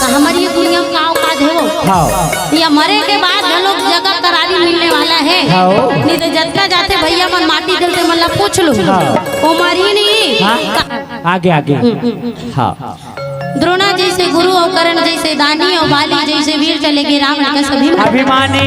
S2: तो हमारी ये दुनिया में का औकात है वो
S1: हाँ?
S2: या मरे के बाद हम लोग जगह करारी मिलने वाला है
S1: हाँ?
S2: नहीं तो जतका जाते भैया मन माटी दिलते मतलब पूछ लो
S1: हाँ?
S2: वो मरी नहीं
S1: हाँ? आगे आगे हाँ
S2: द्रोणा जैसे गुरु और कर्ण जैसे दानी और बाली जैसे वीर चले गए रावण का सभी
S1: अभिमानी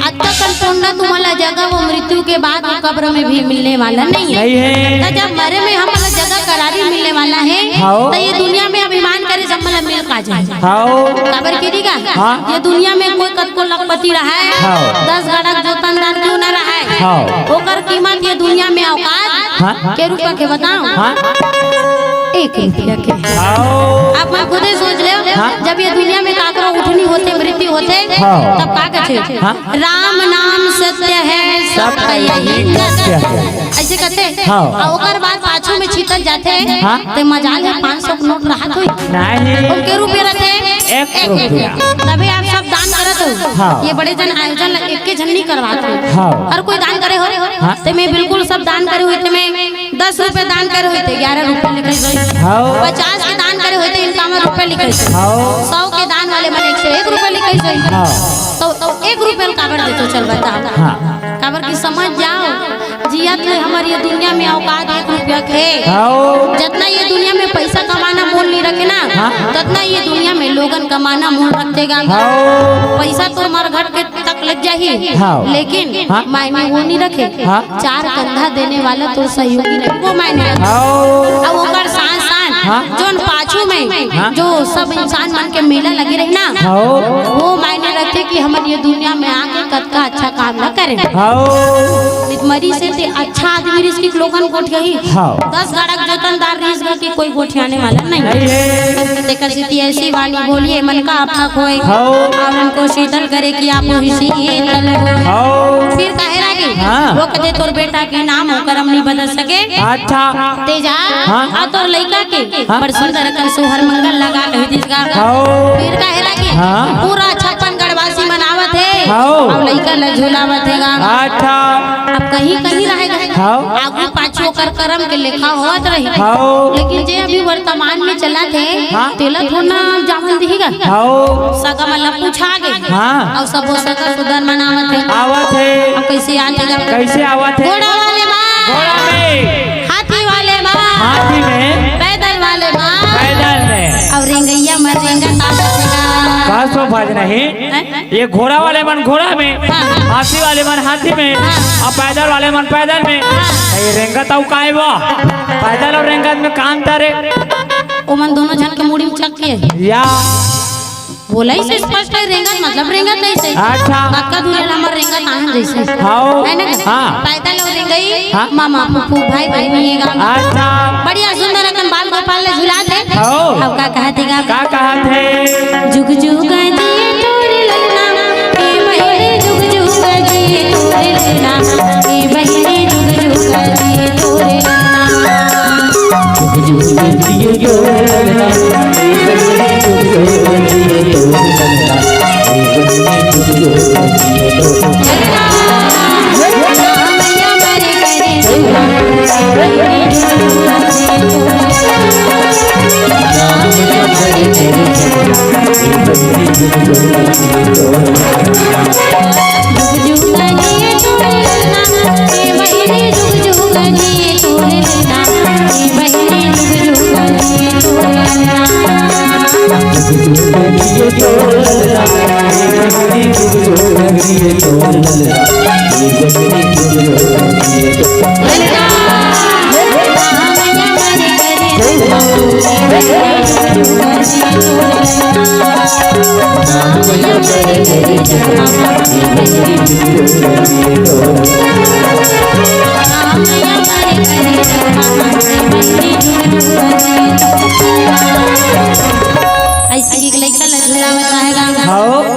S2: अत्तकल तुम्हारा जगह वो मृत्यु के बाद वो कब्र में भी मिलने वाला नहीं है
S1: नहीं है
S2: तो जब मरे में हमारा जगह करारी मिलने वाला है
S1: हाँ?
S2: तो ये दुनिया में अभिमान करे सब मतलब मिल का जाए
S1: हाँ?
S2: खबर की का
S1: हाँ?
S2: ये दुनिया में कोई कतको लखपति रहा है
S1: हाँ?
S2: 10 गड़क जोतनदार क्यों न रहा है
S1: हाँ?
S2: ओकर कीमत ये दुनिया में औकात
S1: हाँ?
S2: के रुपया के बताओ
S1: हाँ?
S2: 1 रुपया के
S1: हाँ?
S2: आप मैं खुद ही सोच ले
S1: हाँ?
S2: जब ये दुनिया में काकरो उठनी होते मृत्यु होते
S1: हाँ?
S2: तब का कहते
S1: हाँ?
S2: राम नाम सत्य है सबका यही
S1: सत्य है।
S2: ऐसे कहते
S1: हाँ?
S2: और ओकर बाद पाछू में छीतल जाते
S1: हाँ?
S2: ते मजाल है 500 के नोट रहा तो
S1: नहीं
S2: उनके रुपये रहते
S1: 1 रुपया
S2: तभी आप सब दान करत हो
S1: हाँ?
S2: ये बड़े जन आयोजन एक के जन नहीं करवाते हो
S1: हाँ?
S2: हर कोई दान करे हो
S1: हाँ?
S2: तो मैं बिल्कुल सब दान करे हुए थे मैं 10 रुपए दान करे हुए थे 11 रुपए लिखे गए
S1: हाँ?
S2: 50 के दान करे हुए थे 51 रुपए लिखे गए
S1: हाँ?
S2: 100 के दान वाले मैंने 101 रुपए लिखे गए
S1: हाँ?
S2: तो 1 रुपए काबर दे तो चल बता
S1: हाँ?
S2: काबर की समझ जाओ जिया तो हमारी ये दुनिया में औकात 1 रुपया के
S1: हाँ?
S2: जितना ये दुनिया में पैसा कमाना मोल नहीं रखे ना
S1: हाँ?
S2: उतना ये दुनिया में लोगन कमाना मोल रखेगा
S1: हाँ?
S2: पैसा तो मर घट के तक लग जाही
S1: हाँ?
S2: लेकिन
S1: हाँ?
S2: मायने वो नहीं रखे
S1: हाँ?
S2: 4 कंधा देने वाला तो सहयोगी नहीं वो मायने रखे
S1: हाँ?
S2: अब ओकर सांस
S1: हाँ?
S2: जोन पाछू में
S1: हाँ?
S2: जो सब इंसान मन के मेला लगे रही ना
S1: हाँ?
S2: वो मायने रखते कि हम ये दुनिया में आके कतका अच्छा काम न करें
S1: हाँ?
S2: मरी से ते अच्छा आदमी रिस्क लोगन गोठ गई
S1: हाँ?
S2: 10 गड़क जोतनदार रिस्क के कोई गोठियाने वाला नहीं
S1: नहीं है
S2: देखकर सीती ऐसी वाणी बोलिए मन का आपका खोए
S1: हाँ?
S2: और उनको शीतल करे कि आप ही शीतल हो
S1: हाँ?
S2: फिर कहे लगे
S1: हाँ?
S2: वो कहते तोर बेटा के नाम हो कर्म नहीं बदल सके
S1: अच्छा
S2: तेजा
S1: हाँ?
S2: आ तोर लड़का के
S1: हाँ?
S2: पर सुंदर कर सोहर मंगल लगा कह दिसगा
S1: हाँ?
S2: फिर कहे लगे
S1: हाँ?
S2: पूरा 56 गढ़वासी मनावत है
S1: हाँ?
S2: और लड़का ल झूलावत है गा
S1: अच्छा
S2: अब कहीं कहीं रहेगा
S1: हाँ?
S2: आगू पाछू कर कर्म के लेखा होत रही
S1: हाँ?
S2: लेकिन जे अभी वर्तमान में चला थे
S1: हाँ?
S2: तेला थोड़ा जामल दिखेगा
S1: हाँ?
S2: सगा मतलब पूछा गए
S1: हाँ?
S2: और सब वो सगा सुधर मनावत है
S1: आवत है
S2: अब कैसे आतेगा
S1: कैसे आवत है
S2: घोड़ा वाले माँ
S1: घोड़ा में
S2: हाथी वाले माँ
S1: हाथी में
S2: पैदल वाले माँ
S1: पैदल में
S2: और रेंगैया मर रेंगा
S1: का सो बाज नहीं ये घोड़ा वाले मन घोड़ा में हाथी वाले मन हाथी में और पैदल वाले मन पैदल में ये रेंगत आउ काहे बा पैदल और रेंगत में काम तारे
S2: ओ मन दोनों जन के मुड़ी में चक्के
S1: या
S2: बोला ही से स्पष्ट है रेंगत मतलब रेंगत ऐसे
S1: अच्छा
S2: काका दूर हमर रेंगत आहन जैसे
S1: हाँ?
S2: है ना
S1: हाँ?
S2: पैदल और रेंगई
S1: हाँ?
S2: मामा फूफू भाई बहन ये गा
S1: अच्छा
S2: बढ़िया सुंदर अपन बाल गोपाल ले झुला दे
S1: हाँ?
S2: अब का कहते गा
S1: का कहा थे
S2: जुग जुग जिए तोरे ललना ए बहिरे जुग जुग जिए तोरे ललना ए बहिरे जुग जुग जिए तोरे मैया मरे करे ऐसे एक लड़का लड़का बताएगा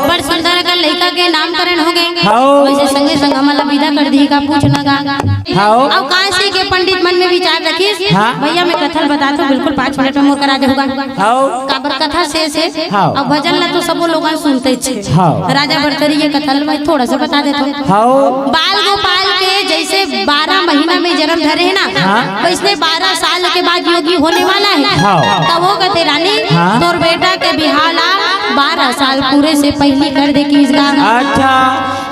S2: बड़ सुंदर का लड़का के नामकरण हो गए वैसे संगे संग हमारा विदा कर दी का पूछना गा अब काशी के पंडित मन में विचार रखिस भैया मैं कथा बताता हूँ बिल्कुल 5 मिनट में मोर करा देगा काबर कथा शेष है अब भजन ला तो सब लोग सुनते छे राजा भरतरी ये कथा मैं थोड़ा सा बता देता हूँ बाल गोपाल के जैसे 12 महीना में जन्म धरे है ना वैसे 12 साल के बाद योगी होने वाला है तब वो कहते रानी तोर बेटा के बिहाला 12 साल पूरे से पहले कर दे की
S1: अच्छा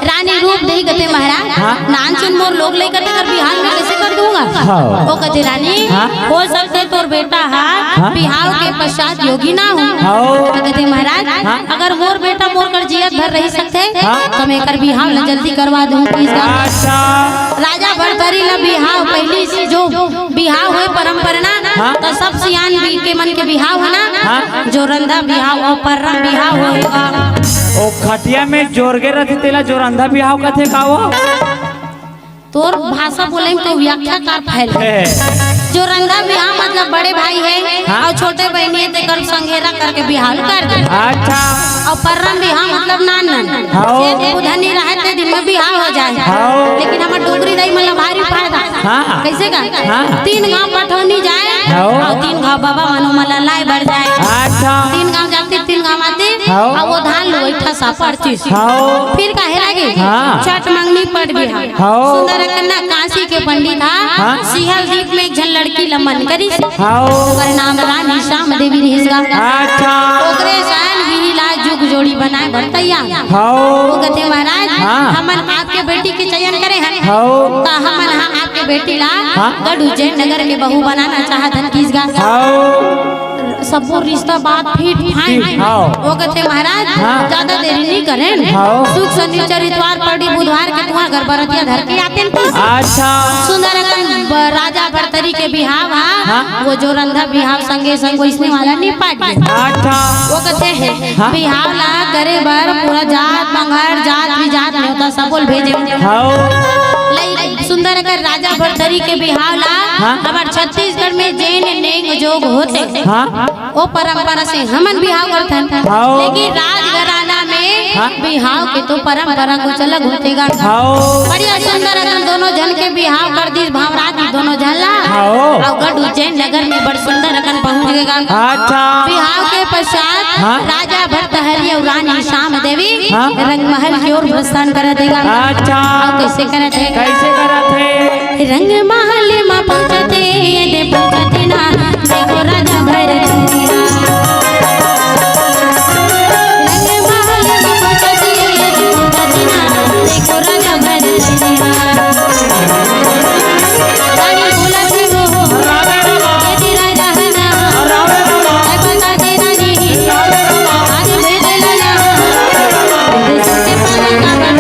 S2: रानी रूप नहीं कहते महाराज नान सुन मोर लोग ले करते कर बिहार में कैसे कर दूंगा वो कहते रानी हो सकते तोर बेटा बिहार के पश्चात योगी ना हो कहते महाराज अगर मोर बेटा मोर कर जियत भर रही सकते तो मैं कर बिहार जल्दी करवा दूं राजा भरतरी ला बिहार पहली से जो बिहार हुए परंपरा ना तो सब सियान के मन के बिहार है ना जो रंधा बिहार और परम बिहार होगा
S1: ओ खटिया में जोरगे रहते तेला जो रंधा बिहाव कथे का वो
S2: तोर भाषा बोले तो व्याख्याकार फैल जो रंधा बिहाव मतलब बड़े भाई है और छोटे बहनी है ते कर संघेरा करके बिहाव कर दे
S1: अच्छा
S2: और परम बिहाव मतलब नान बुधनी रहते दिन में बिहाव हो जाए लेकिन हमार डोगरी रही मतलब भारी फायदा कैसे का 3 गांव पठौनी जाए और 3 गांव बाबा मनो मला लाई बढ़ जाए
S1: अच्छा
S2: 3 गांव जाते 3 गांव आते और वो धान लो इठा सा पड़ती फिर काहे लागे छठ मंगनी पड़ बिहाव सुंदर कन्या काशी के पंडित सिहल द्वीप में एक झन लड़की लमन करी ओकर नाम रानी श्याम देवी रिसगा
S1: अच्छा
S2: ओकरे सान विहिला जुग जोड़ी बनाए भरतैया वो कहते महाराज हमन आपके बेटी के चयन करे हैं तो हमन आपके बेटी ला गढ़ उज्जैन नगर के बहू बनाना चाहत हन किसगा सब रिश्ता बात फिट फाइन वो कहते महाराज ज्यादा देरी नहीं करें सुख शनिचर इतवार पड़ी बुधवार के तुहा घर बरतिया धर के आते
S1: अच्छा
S2: सुंदर राजा भरतरी के बिहाव वो जो रंधा बिहाव संगे संग इसने वाला नहीं पाट
S1: अच्छा
S2: वो कहते हैं बिहाव ला करे बर पूरा जात मंगर जात विजात में होता सब बोल भेजे सुंदर कर राजा भरतरी के बिहाव ला हमार छत्तीसगढ़ में जैन नेंग जोग होते वो परंपरा से हमन बिहाव करते हैं लेकिन राजघराना में बिहाव के तो परंपरा कुछ अलग होते बढ़िया सुंदर दोनों जन के बिहाव कर दी भावरात दोनों झला और गढ़ उज्जैन नगर में बड़ सुंदर पहुंच गए बिहाव के पश्चात राजा भरतहरि और रानी श्याम देवी रंगमहल की ओर प्रस्थान कर देगा कैसे करते रंगमहल में पहुंचते ना देखो राजा भरतरी रंगमहल में पहुंचते ना देखो राजा भरतरी रानी बोलत हो ये राजा है ना मैं बता दे रानी आज भेज लेना सुनते पावे का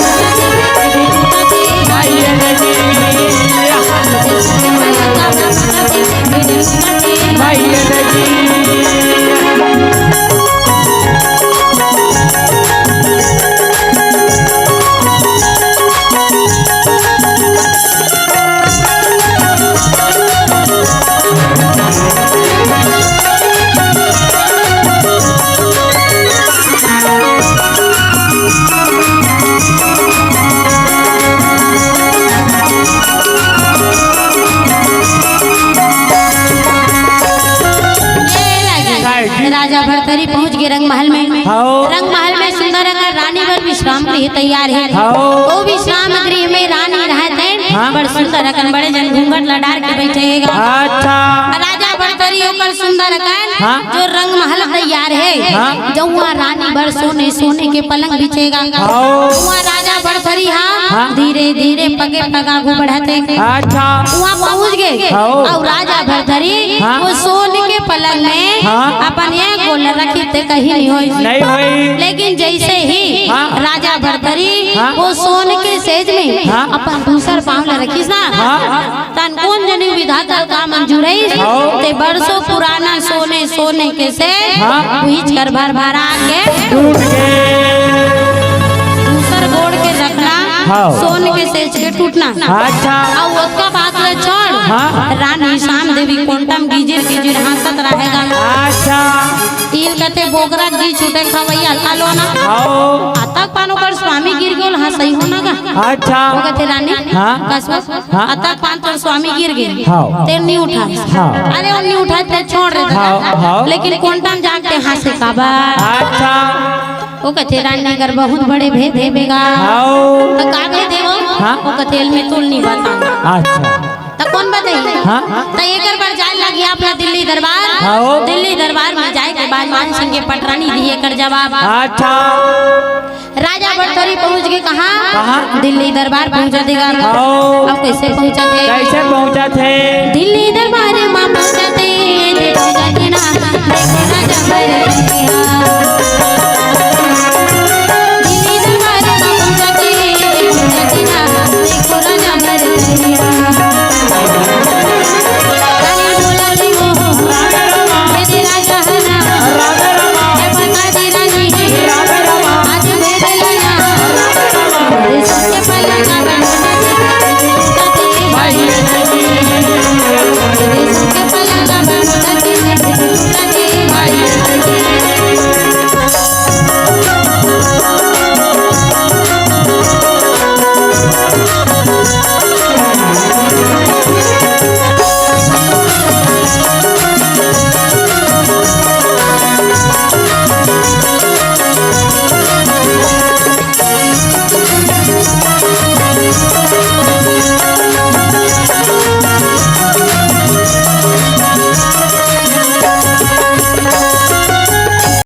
S2: राजा भरतरी पहुंच गए रंगमहल में रंगमहल में सुंदर रानी वर विश्राम गृह तैयार है वो विश्राम गृह में रानी रहते बड़ सुंदर बड़े जन घूंघट लडार के बैठेगा राजा भरतरी ओकर सुंदर कर
S1: हाँ?
S2: जो रंग महल तैयार है
S1: हाँ?
S2: जो वहाँ रानी भर सोने सोने के पलंग बिछेगा
S1: हाँ?
S2: वहाँ राजा भरथरी
S1: हाँ?
S2: हाँ धीरे धीरे पगे पगागू बढ़ाते
S1: अच्छा
S2: वहाँ पहुँच गए
S1: हाँ?
S2: और राजा भरथरी
S1: हाँ?
S2: वो सोने के पलंग में
S1: हाँ?
S2: अपन एक गोल रखी थे कहीं नहीं हुई
S1: नहीं हुई
S2: लेकिन जैसे ही
S1: हाँ?
S2: राजा भरथरी
S1: हाँ?
S2: वो सोने के सेज में
S1: हाँ?
S2: अपन दूसर पाँव ले रखीस ना
S1: हाँ?
S2: तन कौन जनी विधाता का मंजूर है
S1: हाँ?
S2: ते बरसों पुराना सोने सोने के से
S1: हाँ?
S2: भीज कर भर भरा के
S1: टूट गए
S2: दूसर गोड़ के रखना
S1: हाँ?
S2: सोने के सेज के टूटना
S1: अच्छा
S2: और उसका बात ले छोड़
S1: हाँ?
S2: रानी शाम देवी कोंटम गिजिर गिजिर हंसत रहेगा
S1: अच्छा
S2: तीन कहते बोगरा जी छूटे खवैया आलो ना
S1: आओ
S2: अतक पानो पर स्वामी गिर गयो हाँ सही होना का
S1: अच्छा
S2: वो कहते रानी
S1: हाँ?
S2: कसवस
S1: हाँ?
S2: अतक पान पर स्वामी गिर गए
S1: हाँ?
S2: ते नहीं उठा
S1: हाँ?
S2: अरे वो नहीं उठा ते छोड़ रहे
S1: हाँ? हाँ?
S2: लेकिन कोंटम जाके हंसे काबर
S1: अच्छा
S2: वो कहते रानी कर बहुत बड़े भेद है बेगा
S1: आओ
S2: तो का भेद है वो
S1: हाँ?
S2: वो कहते में तुल नहीं बता
S1: अच्छा
S2: तो कौन बताई
S1: हाँ?
S2: तो एक बार जाए लगी अपना दिल्ली दरबार
S1: हाँ?
S2: दिल्ली दरबार में जाए के बाद मान सिंह के पटरानी दिए कर जवाब
S1: अच्छा
S2: राजा भरथरी पहुंच गए कहाँ
S1: कहाँ?
S2: दिल्ली दरबार पहुंचा देगा
S1: आओ
S2: अब कैसे पहुंचा थे
S1: कैसे पहुंचा थे
S2: दिल्ली दरबार में पहुंचा थे देखो जाके ना देखो राजा भरथरी